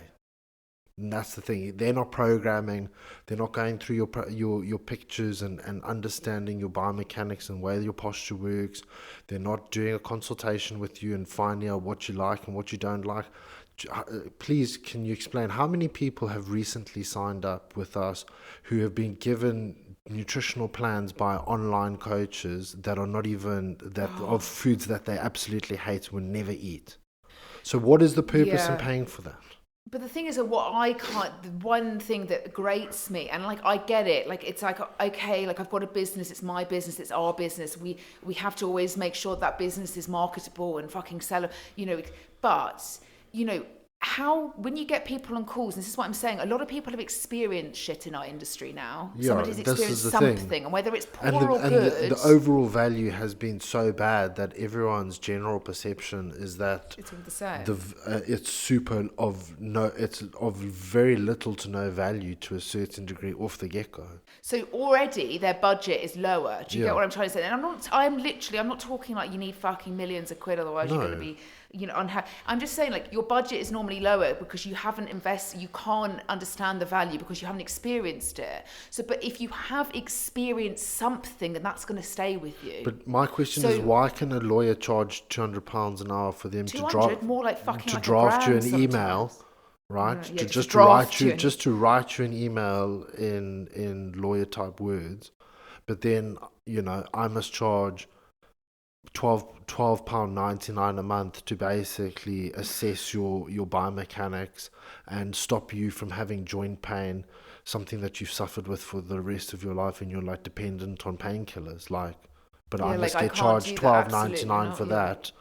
And that's the thing. They're not programming. They're not going through your pictures and understanding your biomechanics and where your posture works. They're not doing a consultation with you and finding out what you like and what you don't like. Please, can you explain how many people have recently signed up with us who have been given nutritional plans by online coaches that are not even of foods that they absolutely hate and will never eat? So what is the purpose in paying for that? But the thing is that the one thing that grates me, and like, I get it, like, it's like, okay, like, I've got a business, it's my business, it's our business, we have to always make sure that business is marketable and fucking sell, you know, but, you know, how, when you get people on calls, and this is what I'm saying, a lot of people have experienced shit in our industry now. Somebody's experienced something, and whether it's poor or good. The overall value has been so bad that everyone's general perception is that it's all the same. It's of very little to no value to a certain degree off the get-go. So already their budget is lower. Do you get what I'm trying to say? And I'm not talking like you need fucking millions of quid, otherwise you're going to be, you know, unhappy. I'm just saying, like, your budget is normally lower because you haven't invested, you can't understand the value because you haven't experienced it. So, but if you have experienced something, then that's going to stay with you. But my question is, why can a lawyer charge £200 an hour for them to draft you an email? Right, to write you an email in lawyer type words, but then, you know, I must charge £12.99 a month to basically assess your biomechanics and stop you from having joint pain, something that you've suffered with for the rest of your life, and you're like dependent on painkillers. Like, but I must get charged £12.99 for that.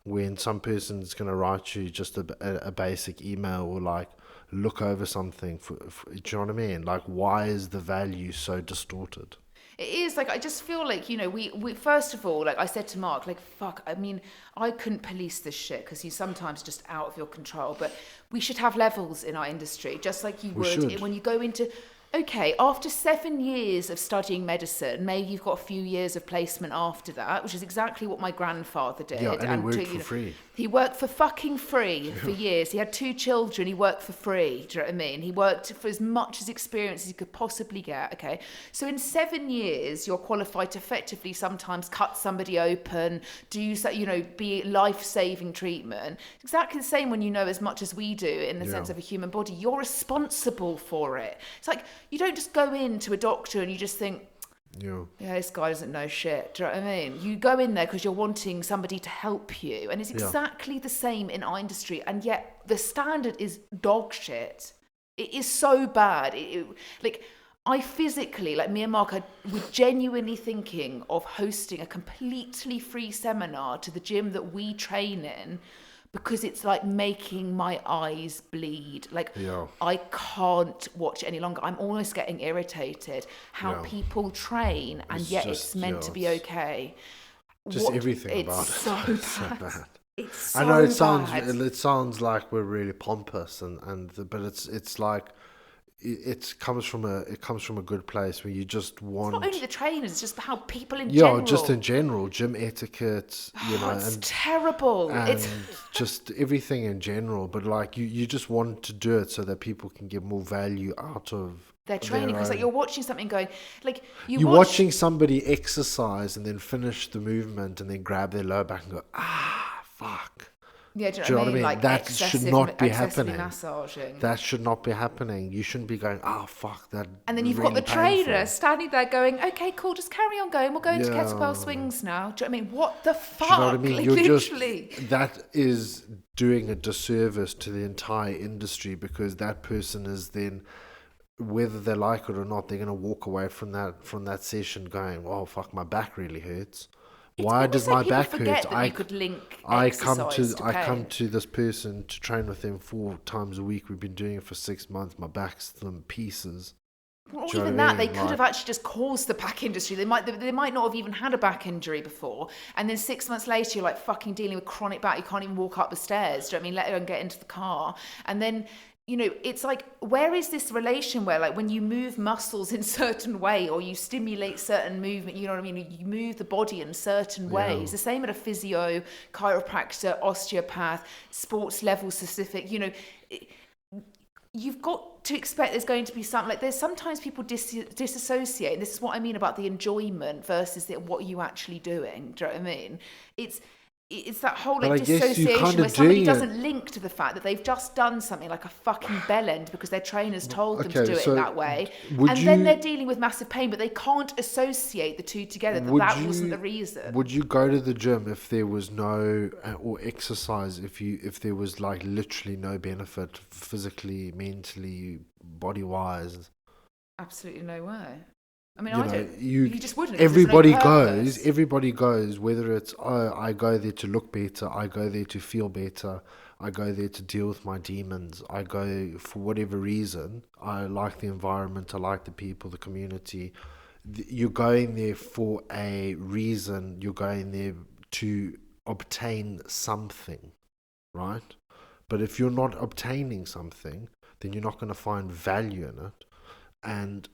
When some person's going to write you just a basic email or like look over something for, do you know what I mean? Like, why is the value so distorted? It is, like, I just feel like, you know, we first of all, like I said to Mark, like, fuck, I mean, I couldn't police this shit because he's sometimes just out of your control, but we should have levels in our industry, just like you would when you go into okay, after 7 years of studying medicine, maybe you've got a few years of placement after that, which is exactly what my grandfather Yeah, did. and it To, worked for free. he worked for fucking free for years. He had 2 children. He worked for free. Do you know what I mean? He worked for as much as experience as he could possibly get. Okay, so in 7 years, you're qualified to effectively sometimes cut somebody open, do be life-saving treatment. It's exactly the same when you know as much as we do in the sense of a human body. You're responsible for it. It's like you don't just go in to a doctor and you just think, yeah, this guy doesn't know shit. Do you know what I mean? You go in there because you're wanting somebody to help you. And it's exactly the same in our industry. And yet the standard is dog shit. It is so bad. I physically, like me and Mark, were genuinely thinking of hosting a completely free seminar to the gym that we train in, because it's like making my eyes bleed. I can't watch it any longer. I'm almost getting irritated how people train, and yet it's meant to be okay. Everything about it. It's so bad. It's so I know it bad. sounds like we're really pompous, but it's like it comes from a good place where you just want. It's not only the trainers; it's just how people in general. Yeah, just in general, gym etiquette, it's terrible. And just everything in general. But like you just want to do it so that people can get more value out of their training, because like you're watching something going, like you're watching somebody exercise and then finish the movement and then grab their lower back and go, fuck. Yeah, do you know what I mean? Like that should not be happening. Massaging. That should not be happening. You shouldn't be going, fuck that. And then you've really got the trainer standing there going, okay, cool, just carry on going. We'll go into kettlebell swings now. Do you know what I mean? What the fuck? Do you know what I mean? Like, You're literally. That is doing a disservice to the entire industry, because that person is then, whether they like it or not, they're going to walk away from that session going, oh fuck, my back really hurts. Why does my back hurt? I come to this person to train with them 4 times a week. We've been doing it for 6 months. My back's in pieces. Well, even that, they could have actually just caused the back injury. They might not have even had a back injury before, and then 6 months later, you're like fucking dealing with chronic back. You can't even walk up the stairs. Do you know what I mean? Let alone get into the car, and then. It's like, where is this relation where, like, when you move muscles in certain way or you stimulate certain movement, you know what I mean? You move the body in certain ways. The same at a physio, chiropractor, osteopath, sports level specific, you've got to expect there's going to be something, like, there's sometimes people disassociate. And this is what I mean about the enjoyment versus what you actually doing. Do you know what I mean? It's that whole like dissociation where somebody doesn't link to the fact that they've just done something like a fucking bell end because their trainers told them to do it that way, then they're dealing with massive pain, but they can't associate the two together. That wasn't the reason. Would you go to the gym if there was no or exercise if there was like literally no benefit physically, mentally, body wise? Absolutely no way. I mean, you just wouldn't. Everybody goes, whether it's, I go there to look better, I go there to feel better, I go there to deal with my demons, I go for whatever reason. I like the environment, I like the people, the community. You're going there for a reason, you're going there to obtain something, right? But if you're not obtaining something, then you're not going to find value in it. And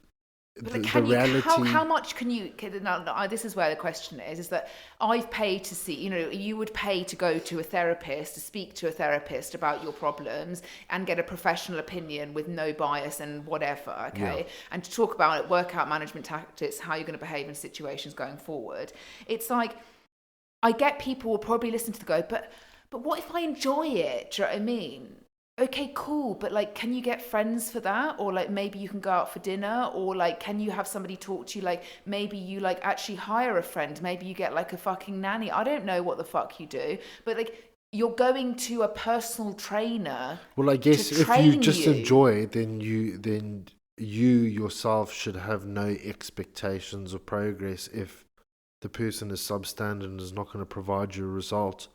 how much can you? This is where the question is that I've paid to see. You would pay to go to a therapist, to speak to a therapist about your problems and get a professional opinion with no bias and whatever. Okay, and to talk about it, workout management tactics, how you're going to behave in situations going forward. It's like, I get people will probably listen to the go, but what if I enjoy it? Do you know what I mean? Okay, cool, but like, can you get friends for that? Or like, maybe you can go out for dinner, or like, can you have somebody talk to you? Like, maybe you like actually hire a friend, maybe you get like a fucking nanny. I don't know what the fuck you do, but like, you're going to a personal trainer. Well, I guess if you just enjoy it, then you yourself should have no expectations of progress. If the person is substandard and is not going to provide you a result,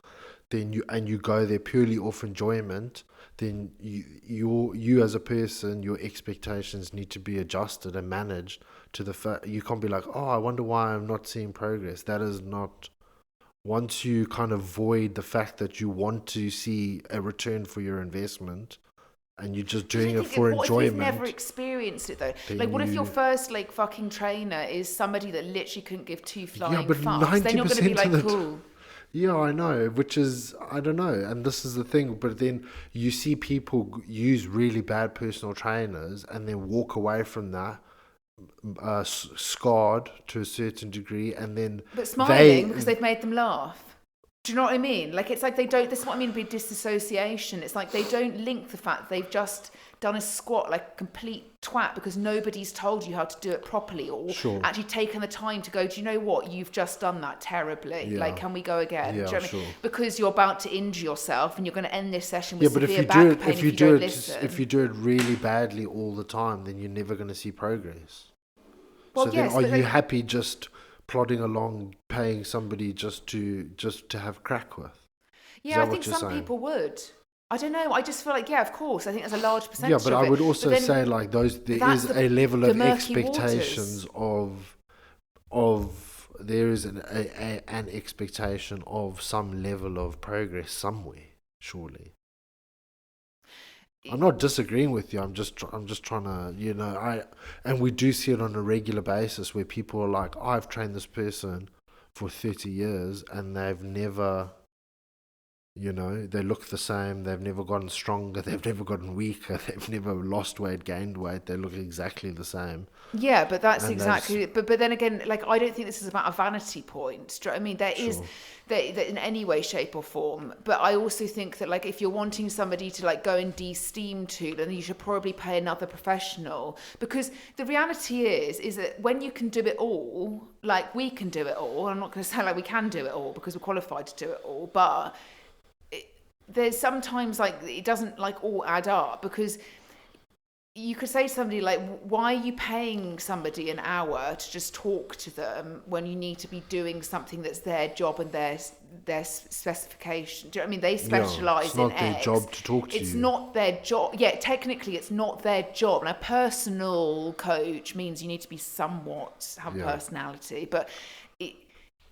then you go there purely off enjoyment, then you as a person, your expectations need to be adjusted and managed to the fact. You can't be like, oh, I wonder why I'm not seeing progress. That is not. Once you kind of void the fact that you want to see a return for your investment, and you're just I doing don't it think for what if you've enjoyment, never experienced it though? then Like, what if your you first like fucking trainer is somebody that literally couldn't give two yeah, flying but fucks? Then you're going to be 90% like, of the cool. yeah, I know, which is, I don't know, and this is the thing, but then you see people use really bad personal trainers and then walk away from that scarred to a certain degree, and then But they, smiling because they've made them laugh. Do you know what I mean? Like, it's like they don't, this is what I mean by disassociation. It's like they don't link the fact they've just done a squat like a complete twat because nobody's told you how to do it properly, or Sure. actually taken the time to go, do you know what? You've just done that terribly. Yeah. Like, can we go again? Do you know Yeah, what I mean? sure. Because you're about to injure yourself and you're going to end this session Yeah, with but if severe you back do it, pain if you don't do it, listen. if you do it really badly all the time, then you're never going to see progress. Well, So yes, then, are but you like, happy just plodding along, paying somebody just to have crack with? yeah, I what think you're some saying? people would. I don't know. I just feel like, yeah, of course. I think there's a large percentage. Yeah, but of I it. would also then say like those there that's is a level the of murky expectations of there is an expectation of some level of progress somewhere, surely. I'm not disagreeing with you. I'm just trying to, and we do see it on a regular basis where people are like, I've trained this person for 30 years and they've never, they look the same. They've never gotten stronger. They've never gotten weaker. They've never lost weight, gained weight. They look exactly the same. Yeah, but that's And exactly. But then again, like, I don't think this is about a vanity point. Do you know what I mean? There is Sure. that in any way, shape, or form. But I also think that, like, if you're wanting somebody to like go and de-steam to, then you should probably pay another professional, because the reality is that when you can do it all, like we can do it all. I'm not going to say like we can do it all because we're qualified to do it all, but there's sometimes like it doesn't like all add up, because you could say to somebody like, why are you paying somebody an hour to just talk to them when you need to be doing something that's their job and their specification? Do you know what I mean? They specialise in X. It's not their job to talk to you. It's not their job. Yeah, technically it's not their job. And a personal coach means you need to be somewhat have a personality, but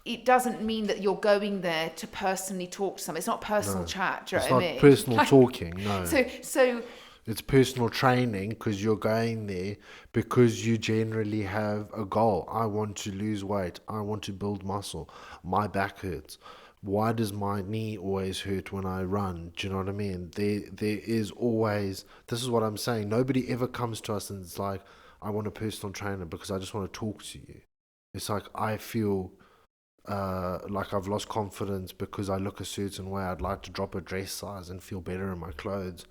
it doesn't mean that you're going there to personally talk to someone. It's not personal chat. Do you know what I mean? It's not personal talking. No. So it's personal training, because you're going there because you generally have a goal. I want to lose weight. I want to build muscle. My back hurts. Why does my knee always hurt when I run? Do you know what I mean? There is always, this is what I'm saying. Nobody ever comes to us and it's like, I want a personal trainer because I just want to talk to you. It's like, I feel like I've lost confidence because I look a certain way. I'd like to drop a dress size and feel better in my clothes.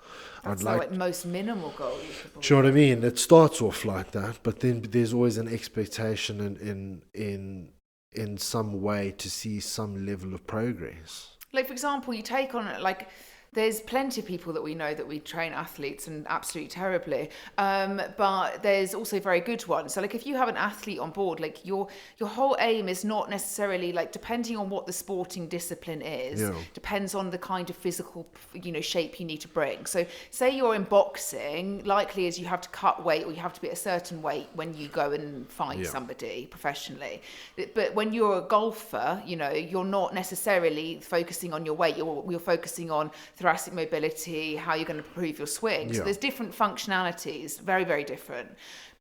that's like most minimal goal. Do you know what I mean? It starts off like that, but then there's always an expectation in some way to see some level of progress. Like, for example, you take on like, there's plenty of people that we know that we train athletes and absolutely terribly, but there's also very good ones. So like, if you have an athlete on board, like your whole aim is not necessarily like, depending on what the sporting discipline is, depends on the kind of physical shape you need to bring. So say you're in boxing, likely is you have to cut weight, or you have to be at a certain weight when you go and fight somebody professionally. But when you're a golfer, you're not necessarily focusing on your weight. You're focusing on thoracic mobility, how you're going to improve your swing. So there's different functionalities, very, very different.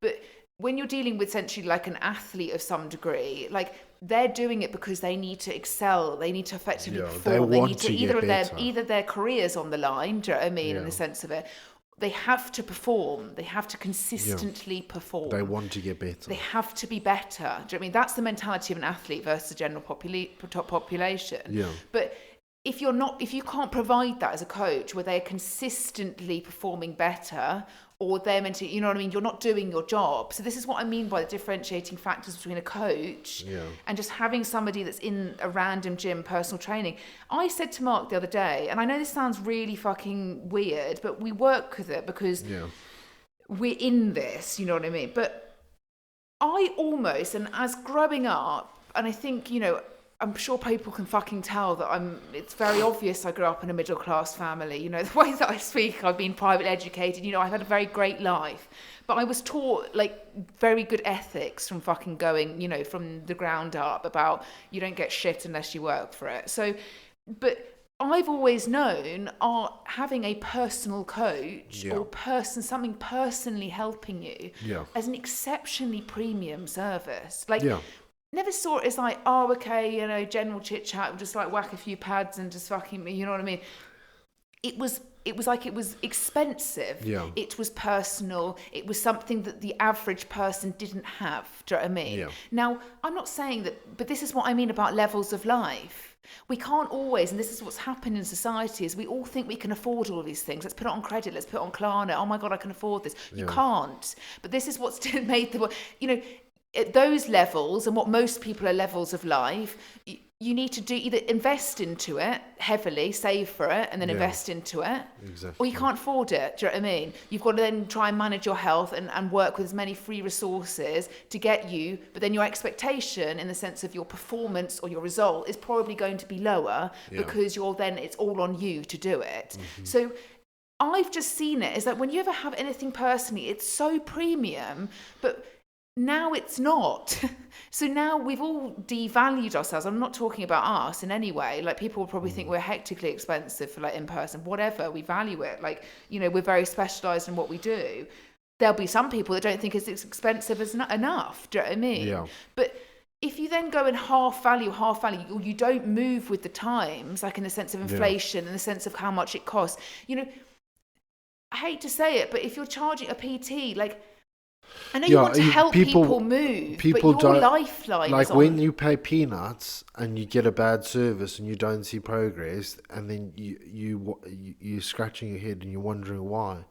But when you're dealing with essentially like an athlete of some degree, like, they're doing it because they need to excel, they need to effectively perform, they need to either their career's on the line, do you know what I mean, in the sense of it. They have to perform. They have to consistently perform. They want to get better. They have to be better. Do you know what I mean? That's the mentality of an athlete versus the general population. Yeah. But if you can't provide that as a coach, where they're consistently performing better, or they're meant to, you know what I mean, you're not doing your job. So this is what I mean by the differentiating factors between a coach and just having somebody that's in a random gym personal training. I said to Mark the other day, and I know this sounds really fucking weird, but we work with it because we're in this, you know what I mean? But I almost, and as growing up, and I think, I'm sure people can fucking tell that it's very obvious I grew up in a middle class family. The way that I speak, I've been privately educated, I've had a very great life. But I was taught like very good ethics from fucking going, from the ground up, about you don't get shit unless you work for it. So, but I've always known having a personal coach Yeah. or something personally helping you Yeah. as an exceptionally premium service. Like, Yeah. never saw it as like, oh, okay, you know, general chit chat, we'll just like whack a few pads and just fucking, you know what I mean? It was like it was expensive. Yeah. It was personal. It was something that the average person didn't have. Do you know what I mean? Yeah. Now, I'm not saying that, but this is what I mean about levels of life. We can't always, and this is what's happened in society, is we all think we can afford all these things. Let's put it on credit. Let's put it on Klarna. Oh my God, I can afford this. You can't. But this is what's made the, you know, at those levels, and what most people are levels of life, you need to do either invest into it heavily, save for it, and then invest into it. Exactly. Or you can't afford it. Do you know what I mean? You've got to then try and manage your health and work with as many free resources to get you, but then your expectation in the sense of your performance or your result is probably going to be lower because it's all on you to do it. So I've just seen it is that when you ever have anything personally, it's so premium, but now it's not. So now we've all devalued ourselves. I'm not talking about us in any way. Like, people will probably think we're hectically expensive for like in person, whatever. We value it. Like, you know, we're very specialized in what we do. There'll be some people that don't think it's expensive as enough. Do you know what I mean? Yeah. But if you then go in half value, or you don't move with the times, like in the sense of inflation, in the sense of how much it costs, you know, I hate to say it, but if you're charging a PT, like, I know you want to help people move, but your lifeline like is on. when you pay peanuts and you get a bad service and you don't see progress, and then you're scratching your head and you're wondering why.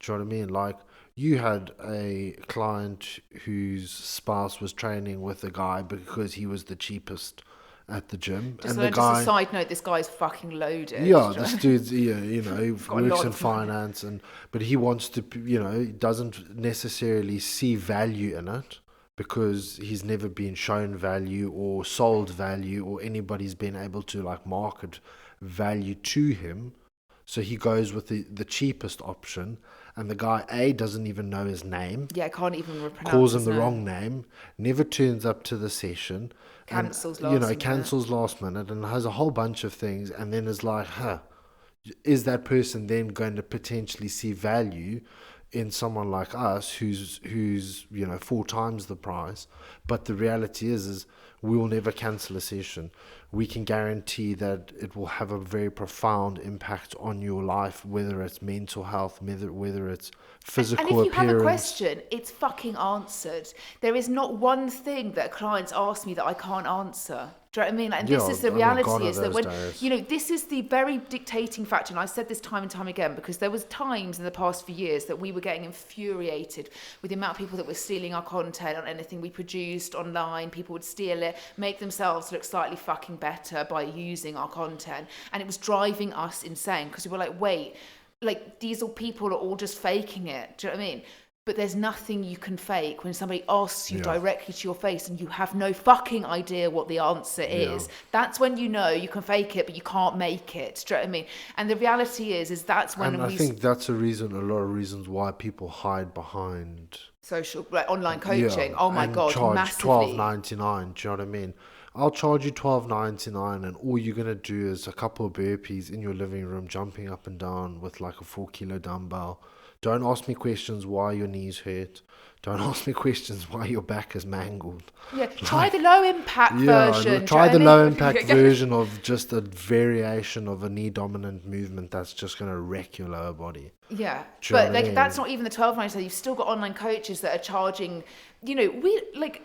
Do you know what I mean? Like, you had a client whose spouse was training with a guy because he was the cheapest at the gym, Just, and the just guy, a side note, this guy's fucking loaded. yeah, this dude's, you know, he Got a works lot in of money. finance, but he wants to, you know, he doesn't necessarily see value in it because he's never been shown value or sold value, or anybody's been able to like market value to him. So he goes with the cheapest option, and the guy doesn't even know his name. Yeah, I can't even pronounce Calls him his the name. wrong name, never turns up to the session, Cancels and, last minute. cancels last minute, and has a whole bunch of things, and then is like, is that person then going to potentially see value in someone like us who's 4 times the price? But the reality is we will never cancel a session. We can guarantee that it will have a very profound impact on your life, whether it's mental health, whether it's physical appearance. And if you have a question, it's fucking answered. There is not one thing that clients ask me that I can't answer. Do you know what I mean? And this is the reality, is that when, you know, this is the very dictating factor, and I've said this time and time again, because there was times in the past few years that we were getting infuriated with the amount of people that were stealing our content on anything we produced online. People would steal it, make themselves look slightly fucking better by using our content, and it was driving us insane, because we were like, wait, like, these people are all just faking it. Do you know what I mean? But there's nothing you can fake when somebody asks you directly to your face and you have no fucking idea what the answer is. That's when you know you can fake it, but you can't make it. Do you know what I mean? And the reality is that's when I think that's a lot of reasons why people hide behind social, like online coaching. Oh my God, charge massively. $12.99. Do you know what I mean? I'll charge you $12.99, and all you're gonna do is a couple of burpees in your living room, jumping up and down with like a 4-kilo dumbbell. Don't ask me questions why your knees hurt. Don't ask me questions why your back is mangled. Yeah, try the low impact version. Try the low impact version of just a variation of a knee dominant movement that's just going to wreck your lower body. Yeah, but like that's not even the $12.99. You've still got online coaches that are charging. You know, we like.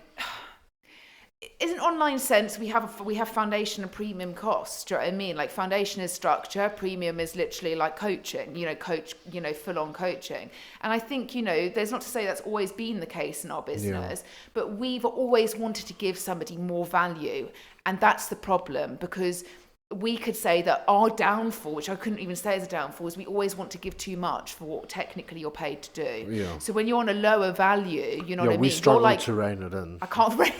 In an online sense, we have foundation and premium costs. Do you know what I mean? Like, foundation is structure, premium is literally like coaching. Full on coaching. And I think, there's not to say that's always been the case in our business, but we've always wanted to give somebody more value, and that's the problem, because we could say that our downfall, which I couldn't even say as a downfall, is we always want to give too much for what technically you're paid to do. Yeah. So when you're on a lower value, you know what I mean? We struggle to rein it in. I can't rein.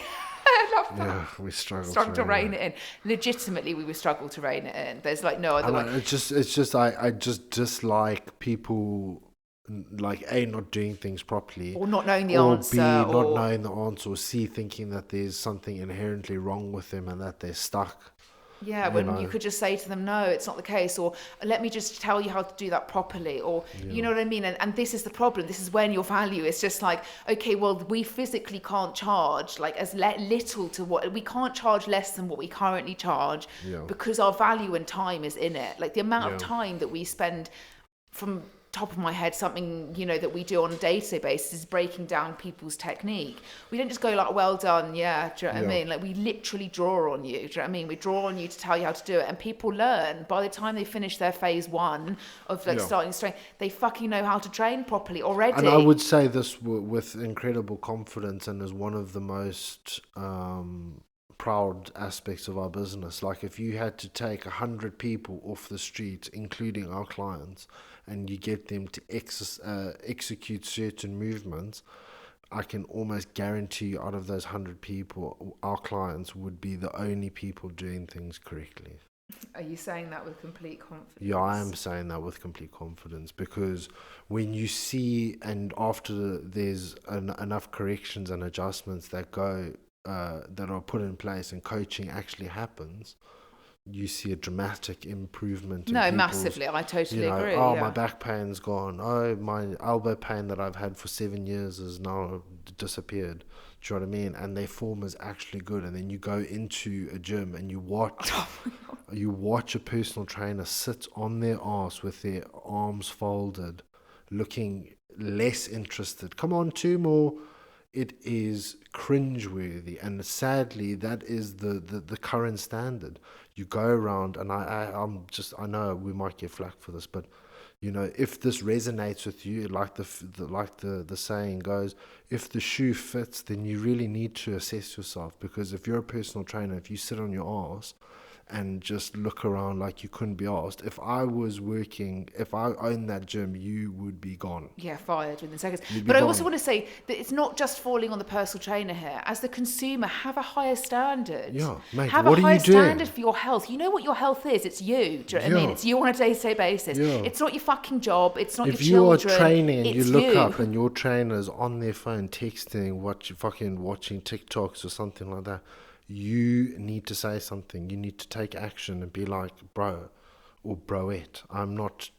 I love that. Yeah, we struggle to rein it in. Legitimately, we would struggle to rein it in. There's like no other way. It's just I just dislike people like not doing things properly, or not knowing the answer, not knowing the answer, or thinking that there's something inherently wrong with them and that they're stuck. Yeah, when you could just say to them, no, it's not the case, or let me just tell you how to do that properly, or you know what I mean? And this is the problem. This is when your value is just like, okay, well, we physically can't charge like as little to what we can't charge less than what we currently charge because our value and time is in it. Like the amount of time that we spend, from top of my head, something that we do on a day-to-day basis is breaking down people's technique. We don't just go like, well done, yeah, do you know what I mean? Like we literally draw on you, do you know what I mean? We draw on you to tell you how to do it, and people learn. By the time they finish their phase 1 of like starting strength, they fucking know how to train properly already. And I would say this with incredible confidence, and as one of the most proud aspects of our business. Like if you had to take 100 people off the street, including our clients, and you get them to execute certain movements, I can almost guarantee you out of those 100 people, our clients would be the only people doing things correctly. Are you saying that with complete confidence? Yeah, I am saying that with complete confidence, because when you see, and after there's enough corrections and adjustments that go that are put in place and coaching actually happens, you see a dramatic improvement. No, massively. I totally agree. Oh, my back pain's gone. Oh, my elbow pain that I've had for 7 years has now disappeared. Do you know what I mean? And their form is actually good. And then you go into a gym and you watch a personal trainer sit on their arse with their arms folded, looking less interested. Come on, 2 more. It is cringeworthy, and sadly, that is the current standard. You go around, and I know we might get flack for this, but if this resonates with you, like the saying goes, if the shoe fits, then you really need to assess yourself, because if you're a personal trainer, if you sit on your arse and just look around like you couldn't be asked. If I owned that gym, you would be gone. Yeah, fired within seconds. But I also want to say that it's not just falling on the personal trainer here. As the consumer, have a higher standard. Yeah, mate, have what a are you higher doing? Standard for your health. You know what your health is. It's you. Do you know what I mean? It's you on a day-to-day basis. Yeah. It's not your fucking job. It's not your children. If you are training and you look up and your trainer's on their phone texting, watching TikToks or something like that, you need to say something. You need to take action and be like, bro, or broette. I'm not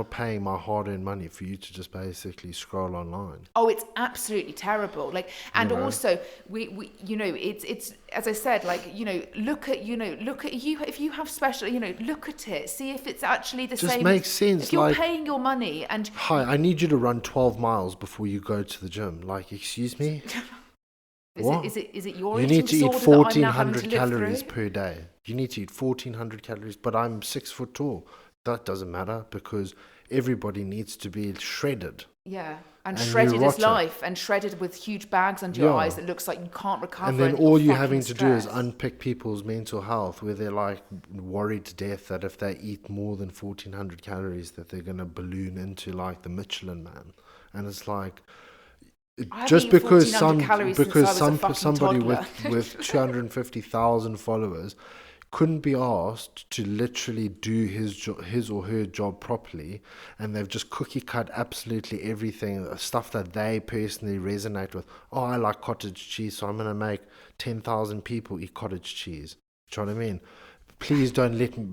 paying my hard-earned money for you to just basically scroll online. Oh, it's absolutely terrible. Like, and also we it's as I said, like, look at you. If you have special, look at it. See if it's actually the same. Just makes sense. If you're paying your money and hi, I need you to run 12 miles before you go to the gym. Like, excuse me. Is it your you need to eat 1,400 calories per day. You need to eat 1,400 calories, but I'm 6 foot tall. That doesn't matter, because everybody needs to be shredded. Yeah, and shredded is life, and shredded with huge bags under your eyes that looks like you can't recover. And then all you're having to do is unpick people's mental health, where they're like worried to death that if they eat more than 1,400 calories, that they're going to balloon into like the Michelin Man. And it's like, just because somebody with 250,000 followers couldn't be asked to literally do his or her job properly, and they've just cookie cut absolutely everything, stuff that they personally resonate with. Oh, I like cottage cheese, so I'm going to make 10,000 people eat cottage cheese. Do you know what I mean? Please don't let me,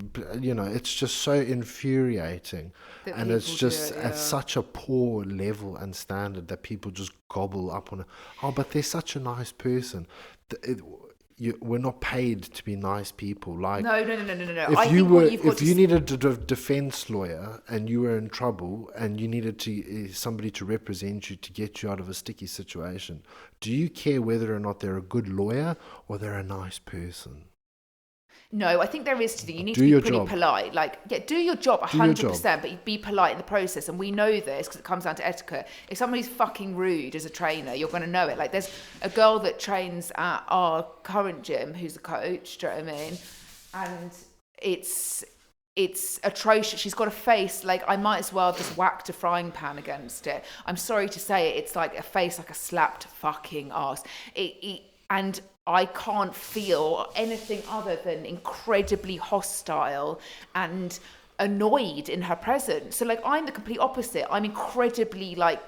it's just so infuriating. And it's just at such a poor level and standard that people just gobble up on it. Oh, but they're such a nice person. We're not paid to be nice people. Like, no. If you needed a defense lawyer and you were in trouble and you needed somebody to represent you to get you out of a sticky situation, do you care whether or not they're a good lawyer or they're a nice person? No, I think there is to do. You need to be pretty polite. Like, do your job 100%, but be polite in the process. And we know this because it comes down to etiquette. If somebody's fucking rude as a trainer, you're going to know it. Like, there's a girl that trains at our current gym who's a coach, do you know what I mean? And it's atrocious. She's got a face like I might as well have just whacked a frying pan against it. I'm sorry to say it. It's like a face like a slapped fucking ass. And I can't feel anything other than incredibly hostile and annoyed in her presence. So, like, I'm the complete opposite. I'm incredibly, like,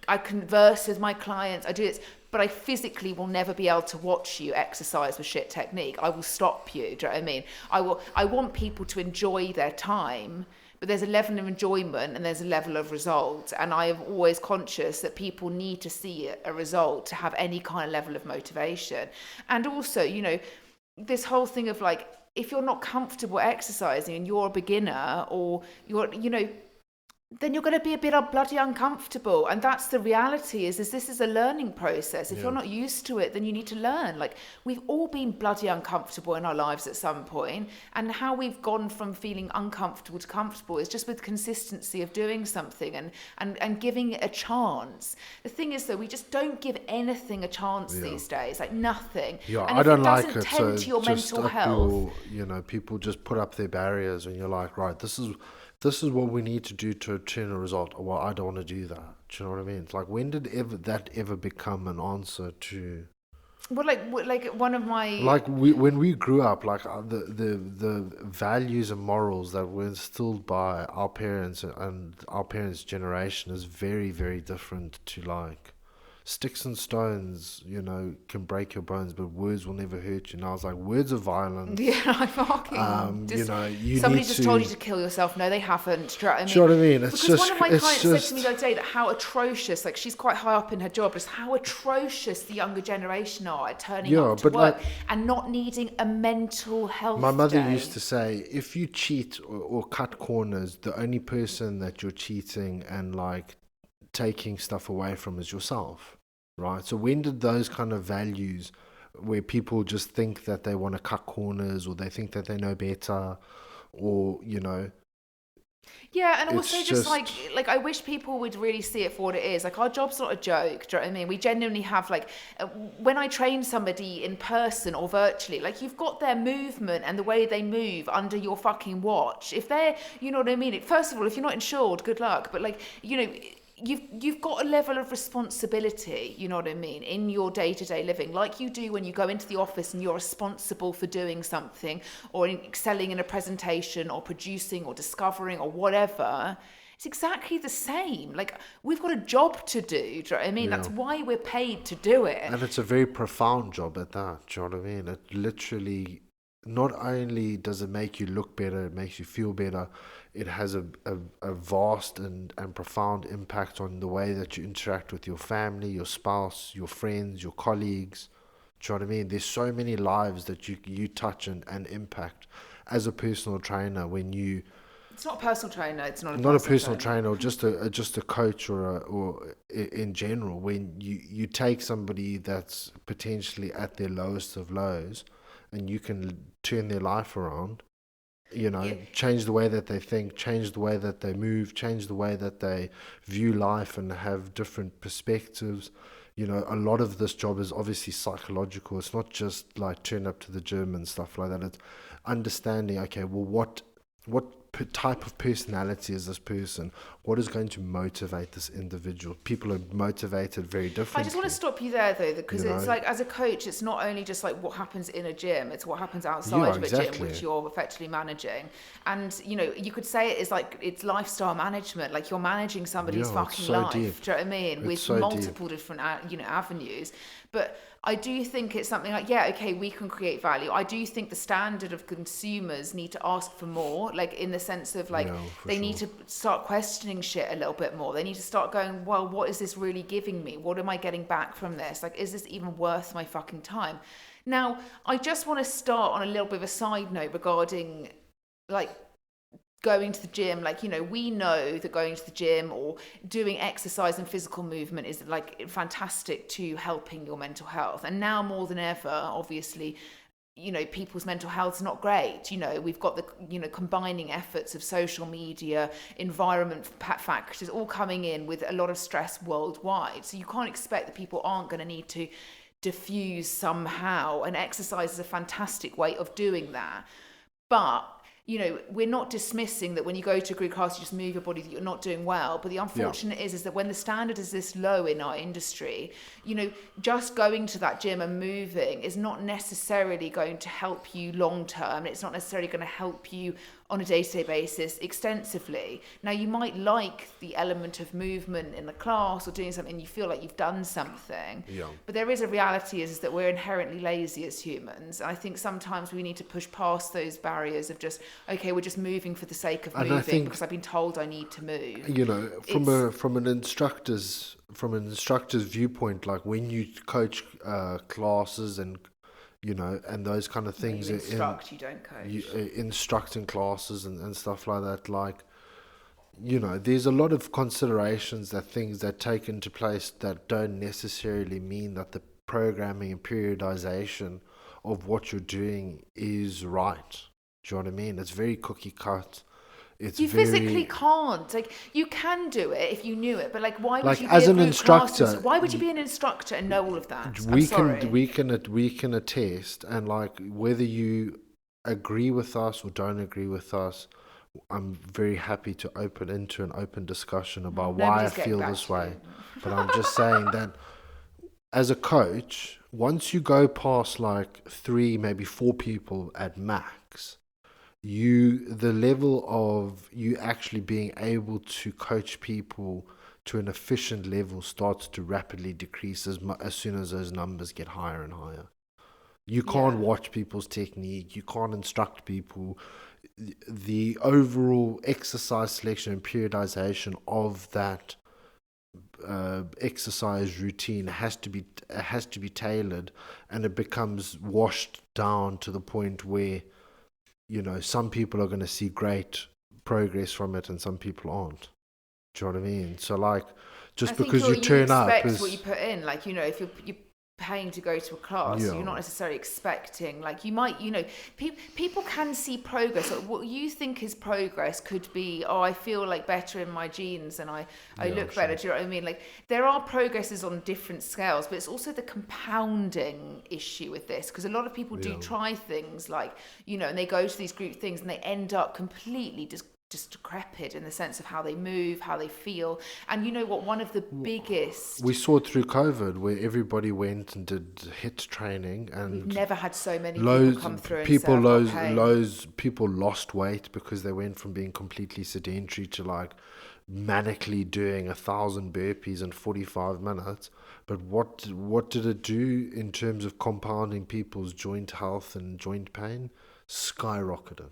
I converse with my clients, I do this, but I physically will never be able to watch you exercise with shit technique. I will stop you. Do you know what I mean? I want people to enjoy their time, but there's a level of enjoyment and there's a level of result. And I am always conscious that people need to see a result to have any kind of level of motivation. And also, this whole thing of like, if you're not comfortable exercising and you're a beginner, or then you're going to be a bit bloody uncomfortable. And that's the reality, is this is a learning process. If you're not used to it, then you need to learn. Like, we've all been bloody uncomfortable in our lives at some point, and how we've gone from feeling uncomfortable to comfortable is just with consistency of doing something and giving it a chance. The thing is, though, we just don't give anything a chance these days, like nothing. Yeah, and I if don't it like doesn't it. tend So to your just mental up health, people just put up their barriers, and you're like, right, this is what we need to do to obtain a result. Well, I don't want to do that. Do you know what I mean? It's like, when did that ever become an answer to? well, like one of my When we grew up, like the values and morals that were instilled by our parents and our parents' generation is very, very different to like sticks and stones, can break your bones, but words will never hurt you. And I was like, words are violence. Yeah, I fucking somebody just told you to kill yourself. No, they haven't. Do you know what I mean? Do you know what I mean? Because one of my clients said to me the other day that how atrocious, like, she's quite high up in her job, just how atrocious the younger generation are at turning up to work and not needing a mental health My mother day. used to say, if you cheat or cut corners, the only person that you're cheating and like taking stuff away from is yourself. Right, so when did those kind of values, where people just think that they want to cut corners, or they think that they know better, or Yeah, and also just like I wish people would really see it for what it is. Like, our job's not a joke. Do you know what I mean? We genuinely have when I train somebody in person or virtually, like, you've got their movement and the way they move under your fucking watch. If they're, you know what I mean? First of all, if you're not insured, good luck. But like, you've got a level of responsibility, you know what I mean, in your day-to-day living, like you do when you go into the office and you're responsible for doing something, or excelling in a presentation, or producing, or discovering, or whatever. It's exactly the same. Like, we've got a job to do. Do you know what I mean? That's why we're paid to do it. And it's a very profound job at that. Do you know what I mean? It literally, not only does it make you look better, it makes you feel better. It has a vast and profound impact on the way that you interact with your family, your spouse, your friends, your colleagues. Do you know what I mean? There's so many lives that you touch and impact as a personal trainer. When you, it's not a personal trainer. It's not a personal trainer, or just a coach, or in general. When you take somebody that's potentially at their lowest of lows, and you can turn their life around. Change the way that they think, change the way that they move, change the way that they view life, and have different perspectives. A lot of this job is obviously psychological. It's not just like turn up to the gym and stuff like that. It's understanding, okay, well, what type of personality is this person? What is going to motivate this individual? People are motivated very differently. I just want to stop you there, though, because it's like, as a coach, it's not only just like what happens in a gym, it's what happens outside of a gym, which you're effectively managing. And you could say it is like, it's lifestyle management. Like, you're managing somebody's fucking life. Deep. Do you know what I mean? With multiple different avenues. But I do think it's something like, we can create value. I do think the standard of consumers need to ask for more, like, in the sense of like, they need to start questioning shit a little bit more. They need to start going, well, what is this really giving me? What am I getting back from this? Like, is this even worth my fucking time? Now, I just want to start on a little bit of a side note regarding like going to the gym. Like, we know that going to the gym or doing exercise and physical movement is like fantastic to helping your mental health. And now more than ever, obviously, people's mental health is not great. We've got the, combining efforts of social media, environment factors all coming in with a lot of stress worldwide. So you can't expect that people aren't going to need to diffuse somehow. And exercise is a fantastic way of doing that. But we're not dismissing that when you go to a group class, you just move your body, that you're not doing well. But the unfortunate is that when the standard is this low in our industry, just going to that gym and moving is not necessarily going to help you long term. It's not necessarily going to help you on a day-to-day basis extensively. Now, you might like the element of movement in the class or doing something, and you feel like you've done something. Yeah. But there is a reality is that we're inherently lazy as humans. I think sometimes we need to push past those barriers of just, okay, we're just moving for the sake of And I moving think, because I've been told I need to move. you know, from an instructor's viewpoint, like when you coach classes and, you know, and those kind of When things you instruct, you don't coach. instructing classes and stuff like that, like, you know, there's a lot of considerations that things that take into place that don't necessarily mean that the programming and periodization of what you're doing is right. Do you know what I mean? It's very cookie cut. It's You very, physically can't. Like, you can do it if you knew it, but like, why would like, you be as a an group instructor, class? Why would you be an instructor and know all of that? I'm we sorry. can we can attest, and like whether you agree with us or don't agree with us, I'm very happy to open into an open discussion about why I Nobody's getting feel back this to way. you. But I'm just saying that as a coach, once you go past like 3, maybe 4 people at max, the level of you actually being able to coach people to an efficient level starts to rapidly decrease as soon as those numbers get higher and higher. You can't Yeah. watch people's technique. You can't instruct people. The overall exercise selection and periodization of that exercise routine has to be tailored, and it becomes washed down to the point where, you know, some people are going to see great progress from it and some people aren't. Do you know what I mean? So like, just I think because you you turn up expect what you is, put in. Like, you know, if you're paying to go to a class, yeah, you're not necessarily expecting, like, you might, you know, people can see progress. Like, what you think is progress could be, oh, I feel like better in my jeans and I Yeah, look sure. better. Do you know what I mean? Like, there are progresses on different scales, but it's also the compounding issue with this, because a lot of people do Yeah. try things like, you know, and they go to these group things and they end up completely just decrepit in the sense of how they move, how they feel. And you know what, one of the biggest, We saw it through COVID where everybody went and did HIIT training, we've and never had so many people loads come through and say, people I've got loads pain. loads people lost weight because they went from being completely sedentary to like manically doing 1,000 burpees in 45 minutes. But what did it do in terms of compounding people's joint health and joint pain? Skyrocketed.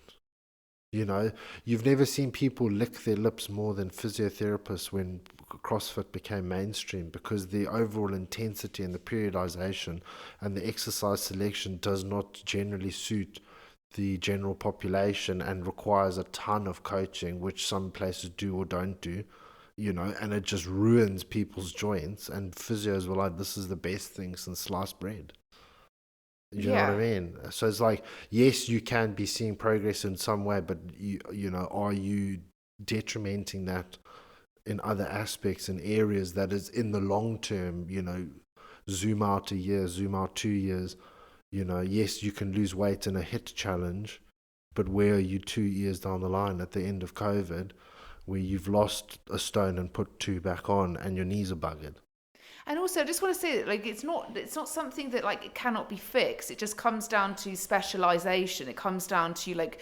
You know, you've never seen people lick their lips more than physiotherapists when CrossFit became mainstream, because the overall intensity and the periodization and the exercise selection does not generally suit the general population and requires a ton of coaching, which some places do or don't do, you know, and it just ruins people's joints. And physios were like, this is the best thing since sliced bread. You know what I Yeah. mean? So it's like, yes, you can be seeing progress in some way, but you know, are you detrimenting that in other aspects and areas that is in the long term? You know, zoom out a year, zoom out 2 years. You know, yes, you can lose weight in a HIIT challenge, but where are you 2 years down the line at the end of COVID, where you've lost a stone and put 2 back on, and your knees are buggered? And also, I just want to say that, like, it's not something that, like, it cannot be fixed. It just comes down to specialization. It comes down to, like,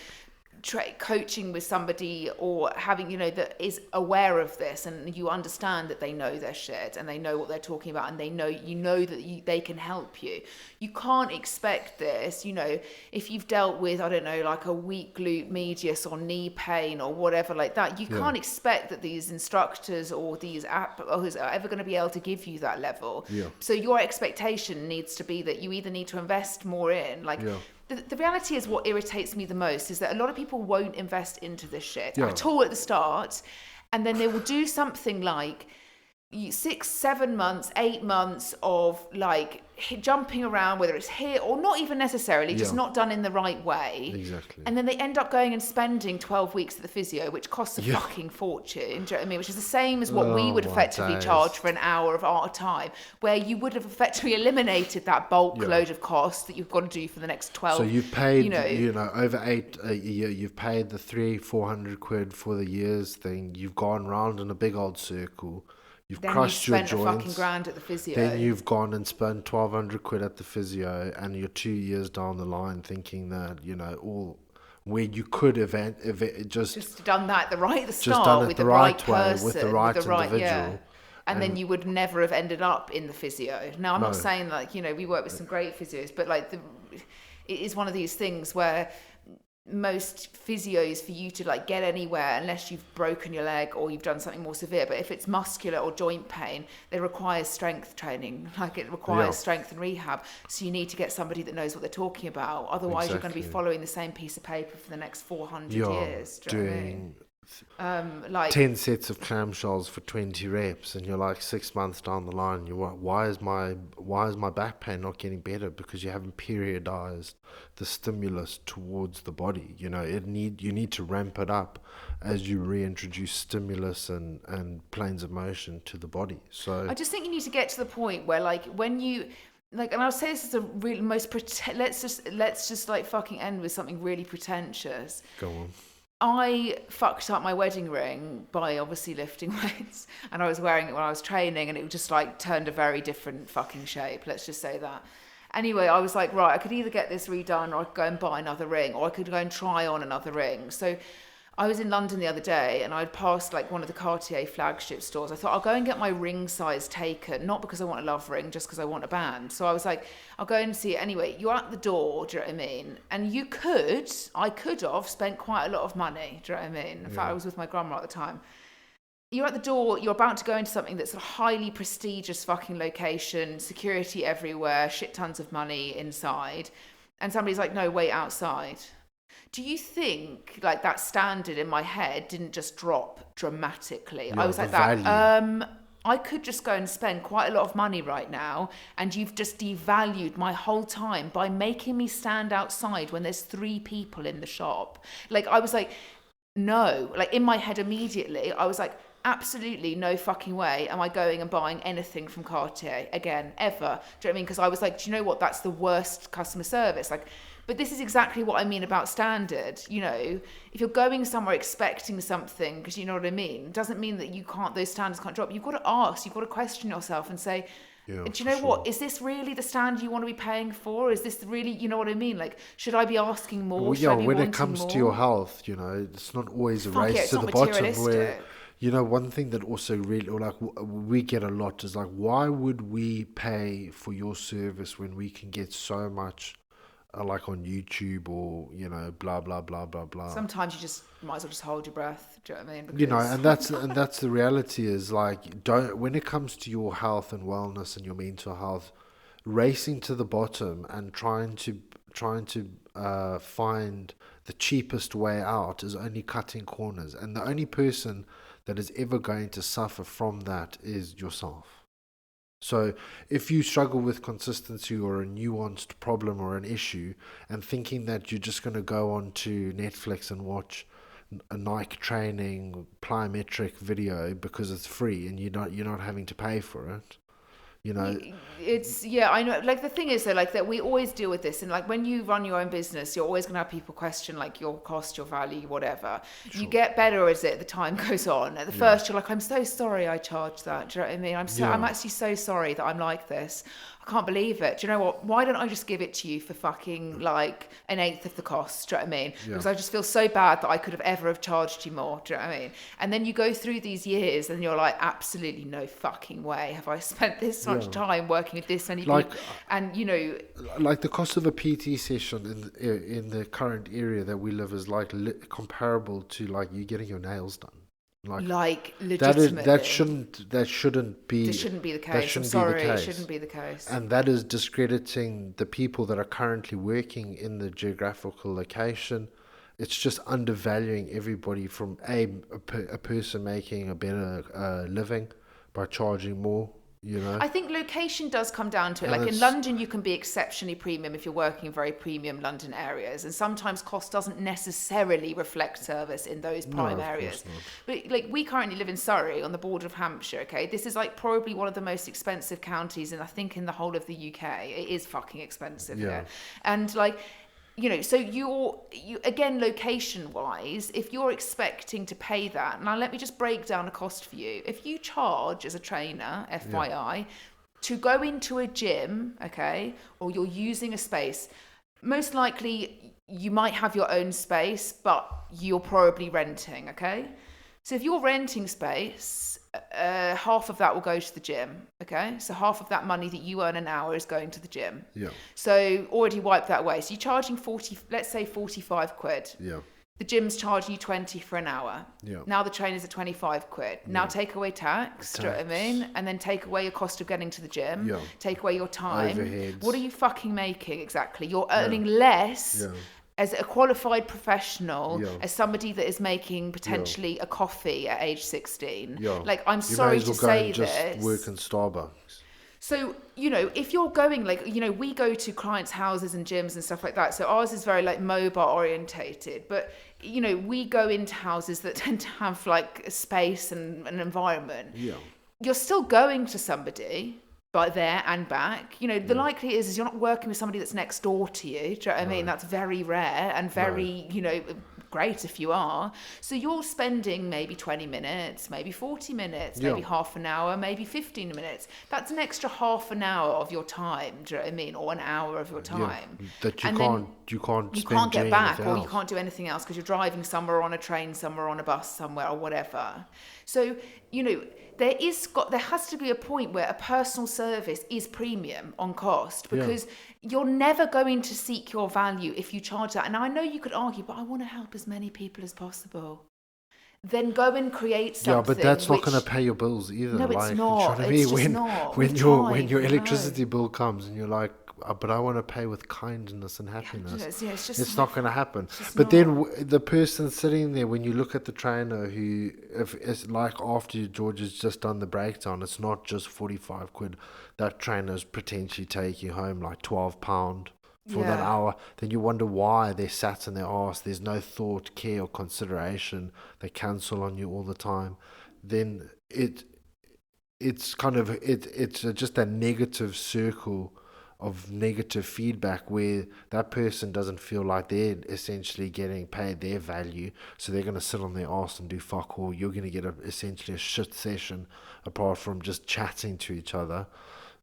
coaching with somebody, or having, you know, that is aware of this, and you understand that they know their shit and they know what they're talking about, and they know, you know, that they can help you. You can't expect this, you know, if you've dealt with, I don't know, like a weak glute medius or knee pain or whatever like that. You Yeah. can't expect that these instructors or these appos are ever going to be able to give you that level. Yeah. So your expectation needs to be that you either need to invest more in, like, Yeah. the reality is, what irritates me the most is that a lot of people won't invest into this shit Yeah. at all at the start, and then they will do something like 6, 7 months, 8 months of like jumping around, whether it's here or not even necessarily, just Yeah. not done in the right way. Exactly. And then they end up going and spending 12 weeks at the physio, which costs a Yeah. fucking fortune. Do you know what I mean? Which is the same as what we Oh, would my effectively days. charge for an hour of our time, where you would have effectively eliminated that bulk Yeah. load of costs that you've got to do for the next 12. So you've paid, you know, over 8 a year. You've paid the 300-400 quid for the years thing. You've gone round in a big old circle. You've then you've crushed your spent a fucking joints. grand at the physio. Then you've gone and spent 1,200 quid at the physio, and you're 2 years down the line thinking that, you know, where you could Just done that at the right at the just done start it with the the right right way, with the person, right yeah. individual. And then you would never have ended up in the physio. Now, I'm not No. saying like, we work with some great physios, but like it is one of these things where most physios, for you to like get anywhere, unless you've broken your leg or you've done something more severe, but if it's muscular or joint pain, it requires strength training, like it requires strength and rehab. So you need to get somebody that knows what they're talking about, otherwise you're going to be following the same piece of paper for the next 400 years. Do you know what I mean? 10 sets of clamshells for 20 reps, and you're like 6 months down the line, you're like, why is my back pain not getting better? Because you haven't periodized the stimulus towards the body. You need to ramp it up as you reintroduce stimulus and planes of motion to the body. So I just think you need to get to the point where like when you like, and I'll say this is the really most let's just like fucking end with something really pretentious. Go on. I fucked up my wedding ring by obviously lifting weights, and I was wearing it when I was training, and it just like turned a very different fucking shape. Let's just say that. Anyway, I was like, right, I could either get this redone, or I could go and buy another ring, or I could go and try on another ring. So I was in London the other day, and I'd passed like one of the Cartier flagship stores. I thought I'll go and get my ring size taken, not because I want a love ring, just because I want a band. So I was like, I'll go and see it anyway. You're at the door, do you know what I mean? And I could have spent quite a lot of money, do you know what I mean? In fact, I was with my grandma at the time. You're at the door, you're about to go into something that's a highly prestigious fucking location, security everywhere, shit tons of money inside. And somebody's like, no, wait outside. Do you think like that standard in my head didn't just drop dramatically? I was like that. I could just go and spend quite a lot of money right now, and you've just devalued my whole time by making me stand outside when there's 3 people in the shop. Like I was like, no. Like in my head immediately, I was like, absolutely no fucking way am I going and buying anything from Cartier again, ever. Do you know what I mean? Because I was like, do you know what? That's the worst customer service. Like. But this is exactly what I mean about standard. If you're going somewhere expecting something, because you know what I mean, doesn't mean that those standards can't drop. You've got to ask, you've got to question yourself and say, do you know what? Is this really the standard you want to be paying for? Is this really, you know what I mean? Like, should I be asking more? Well, when it comes to your health, it's not always a race to the bottom. Where, one thing that also really, like, we get a lot is like, why would we pay for your service when we can get so much? Like on YouTube or blah blah blah blah blah. Sometimes you just might as well just hold your breath. Do you know what I mean? Because... and that's the reality is like, don't, when it comes to your health and wellness and your mental health, racing to the bottom and trying to find the cheapest way out is only cutting corners, and the only person that is ever going to suffer from that is yourself. So if you struggle with consistency or a nuanced problem or an issue, and thinking that you're just going to go on to Netflix and watch a Nike training plyometric video because it's free and you're not having to pay for it, I know. Like the thing is though, like that we always deal with this, and like when you run your own business, you're always going to have people question like your cost, your value, whatever. Sure. You get better as the time goes on. At the first, you're like, I'm so sorry I charged that. Do you know what I mean? I'm actually so sorry that I'm like this. I can't believe it. Do you know what? Why don't I just give it to you for fucking like 1/8 of the cost? Do you know what I mean? Because I just feel so bad that I could have ever charged you more. Do you know what I mean? And then you go through these years and you're like, absolutely no fucking way have I spent this much time working with this many people. And like the cost of a PT session in the current area that we live is like comparable to like you getting your nails done. Like legitimately. That shouldn't be. This shouldn't be the case. It shouldn't be the case. And that is discrediting the people that are currently working in the geographical location. It's just undervaluing everybody from a person making a better living by charging more. I think location does come down to it. Like in London, you can be exceptionally premium if you're working in very premium London areas, and sometimes cost doesn't necessarily reflect service in those prime areas. But like we currently live in Surrey on the border of Hampshire. Okay, this is like probably one of the most expensive counties, and I think in the whole of the UK, it is fucking expensive here. And like. So you again, location wise, if you're expecting to pay that, now let me just break down a cost for you. If you charge as a trainer, FYI, to go into a gym, okay, or you're using a space, most likely you might have your own space, but you're probably renting, okay? So if you're renting space, half of that will go to the gym, okay? So half of that money that you earn an hour is going to the gym. Yeah. So already wipe that away. So you're charging 40, let's say 45 quid. Yeah. The gym's charging you 20 for an hour. Yeah. Now the trainer's at 25 quid. Now Yeah. take away tax, do you know what I mean? And then take away your cost of getting to the gym. Yeah. Take away your time. Overheads. What are you fucking making exactly? You're earning less Yeah. as a qualified professional, Yeah. as somebody that is making potentially a coffee at age 16. Yeah. Like, I'm You sorry may as to well go say and just this. work in Starbucks. So, you know, if you're going, like, you know, we go to clients' houses and gyms and stuff like that. So ours is very, like, mobile orientated. But, you know, we go into houses that tend to have, like, a space and an environment. Yeah. You're still going to somebody, but there and back. You know, the likely is you're not working with somebody that's next door to you. Do you know what I mean? That's very rare and very, you know, great if you are. So you're spending maybe 20 minutes, maybe 40 minutes, maybe half an hour, maybe 15 minutes. That's an extra half an hour of your time, do you know what I mean? Or an hour of your time. Yeah. That you And can't you spend can't get doing back, anything or you else. can't do anything else because you're driving somewhere on a train, somewhere on a bus, somewhere or whatever. So, you know, there has to be a point where a personal service is premium on cost, because you're never going to seek your value if you charge that. And I know you could argue, but I want to help as many people as possible. Then go and create something. Yeah, but that's not going to pay your bills either. No, it's like, not. You know what I It's mean? just when not. when We've your tried, when your no. electricity bill comes and you're like, but I want to pay with kindness and happiness. Yeah, it's just It's not going to happen. just But not. then the person sitting there, when you look at the trainer who, if it's like after George has just done the breakdown, it's not just 45 quid. That trainer's potentially taking home like £12 for that Yeah. hour. Then you wonder why they're sat in their arse. There's no thought, care, or consideration. They cancel on you all the time. Then it's kind of it's just a negative circle of negative feedback where that person doesn't feel like they're essentially getting paid their value, so they're going to sit on their arse and do fuck all. You're going to get essentially a shit session apart from just chatting to each other,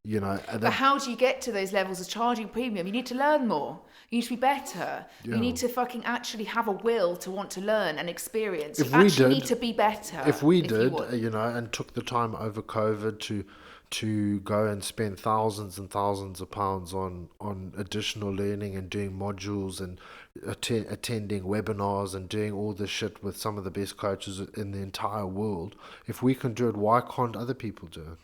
you know. And But how do you get to those levels of charging premium? You need to learn more. You need to be better. Yeah. You need to fucking actually have a will to want to learn and experience. If You we actually did- need to be better. if we you did, want. you know, and took the time over COVID to go and spend thousands and thousands of pounds on additional learning and doing modules and attending webinars and doing all this shit with some of the best coaches in the entire world, if we can do it, why can't other people do it?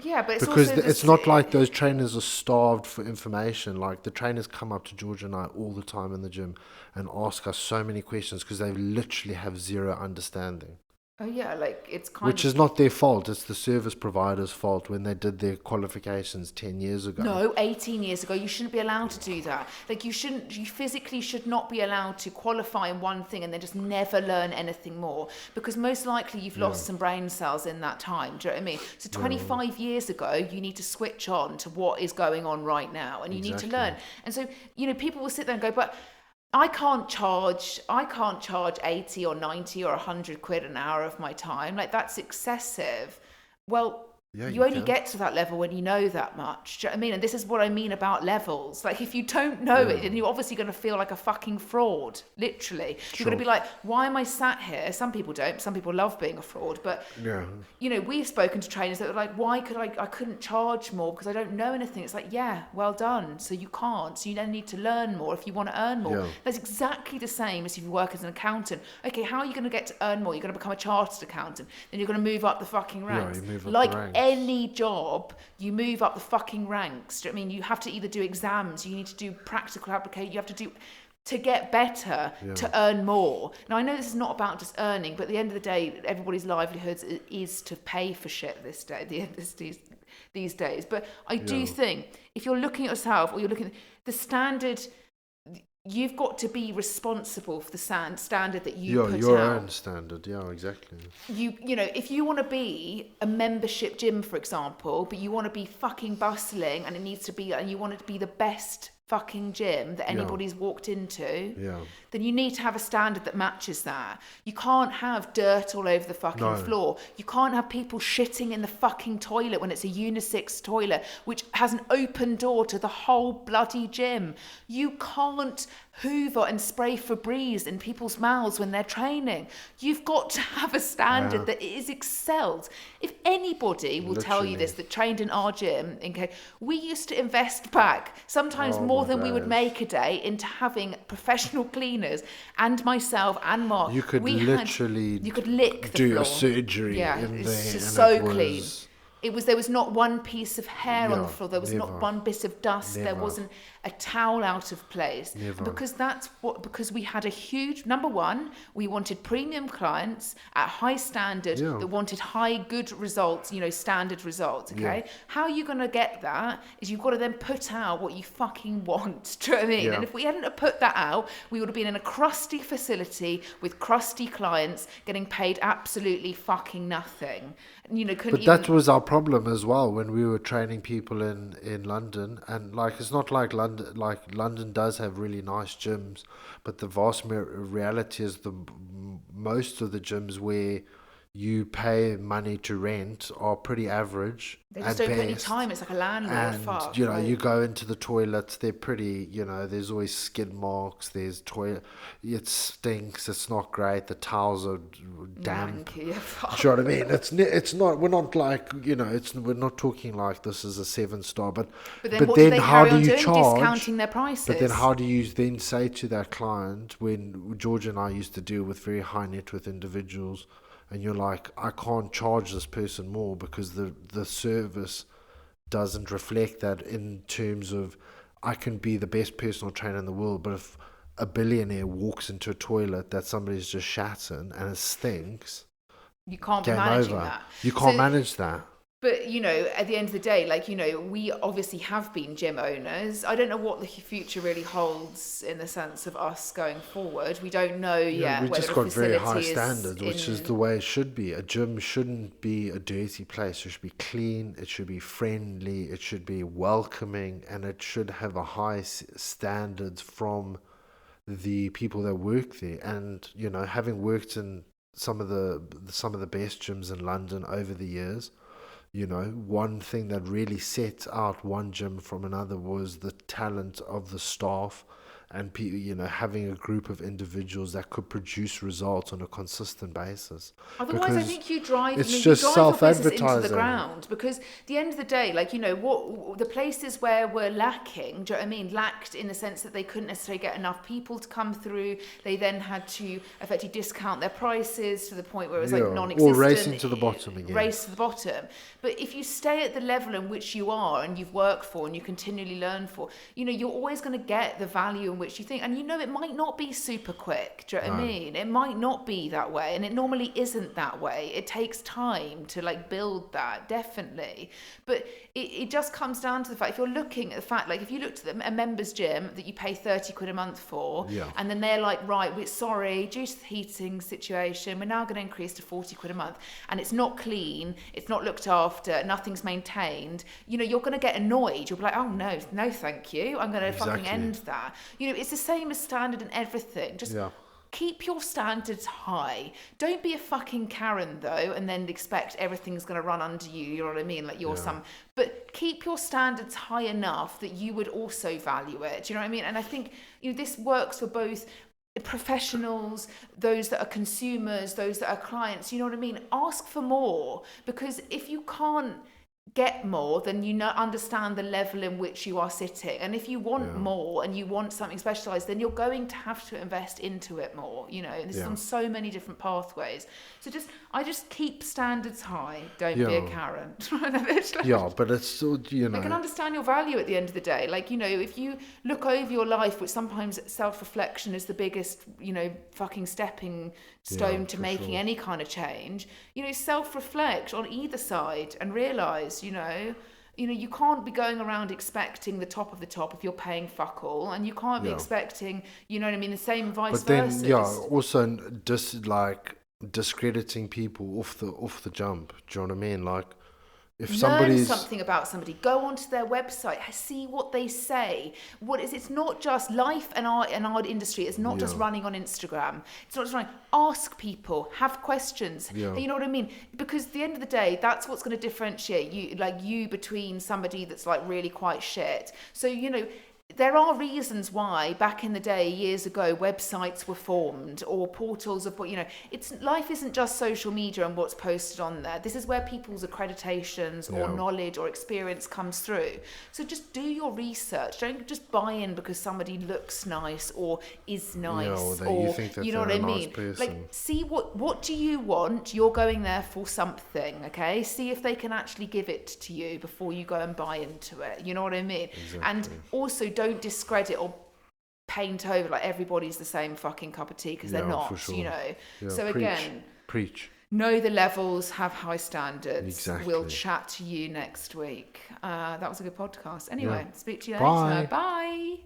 Yeah, but it's Because also it's not like those trainers are starved for information. Like, the trainers come up to George and I all the time in the gym and ask us so many questions because they literally have zero understanding. Oh yeah, like it's kind Which of is not their fault. It's the service provider's fault when they did their qualifications 10 years ago. No, 18 years ago, you shouldn't be allowed to do that. Like, you physically should not be allowed to qualify in one thing and then just never learn anything more, because most likely you've lost some brain cells in that time. Do you know what I mean? So 25 years ago, you need to switch on to what is going on right now, and you need to learn. And so, you know, people will sit there and go, but I can't charge 80 or 90 or 100 quid an hour of my time. Like, that's excessive. Well, Yeah, you you only can. get to that level when you know that much. Do you know what I mean? And this is what I mean about levels. Like, if you don't know it, then you're obviously going to feel like a fucking fraud, literally. You're going to be like, why am I sat here? Some people don't. Some people love being a fraud. But, Yeah. you know, we've spoken to trainers that were like, why could I couldn't charge more because I don't know anything. It's like, yeah, well done. So you can't. So you then need to learn more if you want to earn more. Yeah. That's exactly the same as if you work as an accountant. Okay, how are you going to get to earn more? You're going to become a chartered accountant. Then you're going to move up the fucking ranks. you move up like the ranks. any job, you move up the fucking ranks. Do you know what I mean? You have to either do exams, you need to do practical application, you have to do to get better, to earn more. Now, I know this is not about just earning, but at the end of the day, everybody's livelihoods is to pay for shit these days. But I do think if you're looking at yourself, or you're looking at the standard, you've got to be responsible for the standard that you put Your out. own standard. Yeah, exactly. You know, if you want to be a membership gym, for example, but you want to be fucking bustling and it needs to be, and you want it to be the best fucking gym that Yeah. anybody's walked into, Yeah. then you need to have a standard that matches that. You can't have dirt all over the fucking No. floor. You can't have people shitting in the fucking toilet when it's a unisex toilet, which has an open door to the whole bloody gym. You can't hoover and spray Febreze in people's mouths when they're training. You've got to have a standard that is excelled. If anybody will tell you this, that trained in our gym, we used to invest back sometimes more than we would make a day into having professional cleaners, and myself and Mark. You could literally you could lick the do floor. a surgery Yeah, in it's there. just And so it clean. was, There was not one piece of hair on the Yeah, floor. There was never. not one bit of dust. There Never. wasn't a towel out of place. Never. And because we had a huge, number one, we wanted premium clients at high standard Yeah. that wanted high, good results, standard results, okay? How are you going to get that is you've got to then put out what you fucking want. Do you know what I mean? Yeah. And if we hadn't have put that out, we would have been in a crusty facility with crusty clients getting paid absolutely fucking nothing. but that was our problem as well when we were training people in London. And it's not like London does have really nice gyms, but the vast reality is most of the gyms where you pay money to rent are pretty average. They just don't put any time. It's like a landlord. And you go into the toilets, they're pretty, there's always skid marks, there's toilet, it stinks, it's not great, the towels are damp. Manky, yeah, fuck. Do you know what I mean? It's not, we're not like, we're not talking like this is a 7-star, but then what do they how carry do on you doing? charge? Discounting their prices. But then how do you then say to that client, when George and I used to deal with very high net worth individuals, and you're like, I can't charge this person more because the service doesn't reflect that in terms of, I can be the best personal trainer in the world, but if a billionaire walks into a toilet that somebody's just shat in and it stinks, you can't be game managing over. that. You can't manage that. But, at the end of the day, we obviously have been gym owners. I don't know what the future really holds in the sense of us going forward. We don't know yet. We've whether just a got very high facility standards, which is the way it should be. A gym shouldn't be a dirty place. It should be clean, it should be friendly, it should be welcoming, and it should have a high standards from the people that work there. And, having worked in some of the best gyms in London over the years, one thing that really set out one gym from another was the talent of the staff and having a group of individuals that could produce results on a consistent basis. Otherwise, I think you drive. It's you just drive your business self-advertising. into the ground, because at the end of the day, what the places where we're lacking. Do you know what I mean? Lacked in the sense that they couldn't necessarily get enough people to come through. They then had to effectively discount their prices to the point where it was non-existent. Or racing to the bottom again. Race to the bottom. But if you stay at the level in which you are and you've worked for and you continually learn for, you're always going to get the value in which you think. And it might not be super quick. Do you know what I mean? It might not be that way. And it normally isn't that way. It takes time to build that, definitely. But it just comes down to the fact, if you're looking at the fact, if you looked at a members gym that you pay 30 quid a month for, and then they're like, right, we're sorry, due to the heating situation, we're now going to increase to 40 quid a month. And it's not clean, it's not looked after, nothing's maintained, you're going to get annoyed. You'll be like, oh no, thank you. I'm going to fucking end that. It's the same as standard in everything. Just keep your standards high. Don't be a fucking Karen though, and then expect everything's going to run under you. You know what I mean? But keep your standards high enough that you would also value it. Do you know what I mean? And I think this works for both professionals, those that are consumers, those that are clients. You know what I mean? Ask for more, because if you can't get more, then understand the level in which you are sitting. And if you want more and you want something specialized, then you're going to have to invest into it more. This is on so many different pathways. So I just keep standards high. Don't be a Karen. But it's still, I can understand your value at the end of the day. If you look over your life, which sometimes self-reflection is the biggest, fucking stepping stone to making any kind of change, self-reflect on either side and realise, you can't be going around expecting the top of the top if you're paying fuck all, and you can't be expecting, the same vice versa. But then, also just discrediting people off the jump. Do you know what I mean? if Learn somebody's something about somebody. Go onto their website. See what they say. It's not just life and our industry. It's not just running on Instagram. It's not just running. Ask people. Have questions. Yeah. You know what I mean? Because at the end of the day, that's what's going to differentiate you between somebody that's like really quite shit. So, you know, there are reasons why back in the day, years ago, websites were formed or portals of what, you know, life isn't just social media and what's posted on there. This is where people's accreditations or knowledge or experience comes through. So just do your research. Don't just buy in because somebody looks nice or is nice or you think that you know what they're I a nice mean? person. Like, see what do you want? You're going there for something, okay? See if they can actually give it to you before you go and buy into it. You know what I mean? Exactly. And also don't discredit or paint over like everybody's the same fucking cup of tea, because they're not, for sure. you know. Yeah, So again, preach. know the levels, have high standards. Exactly. We'll chat to you next week. That was a good podcast. Anyway, speak to you Bye. later. Bye.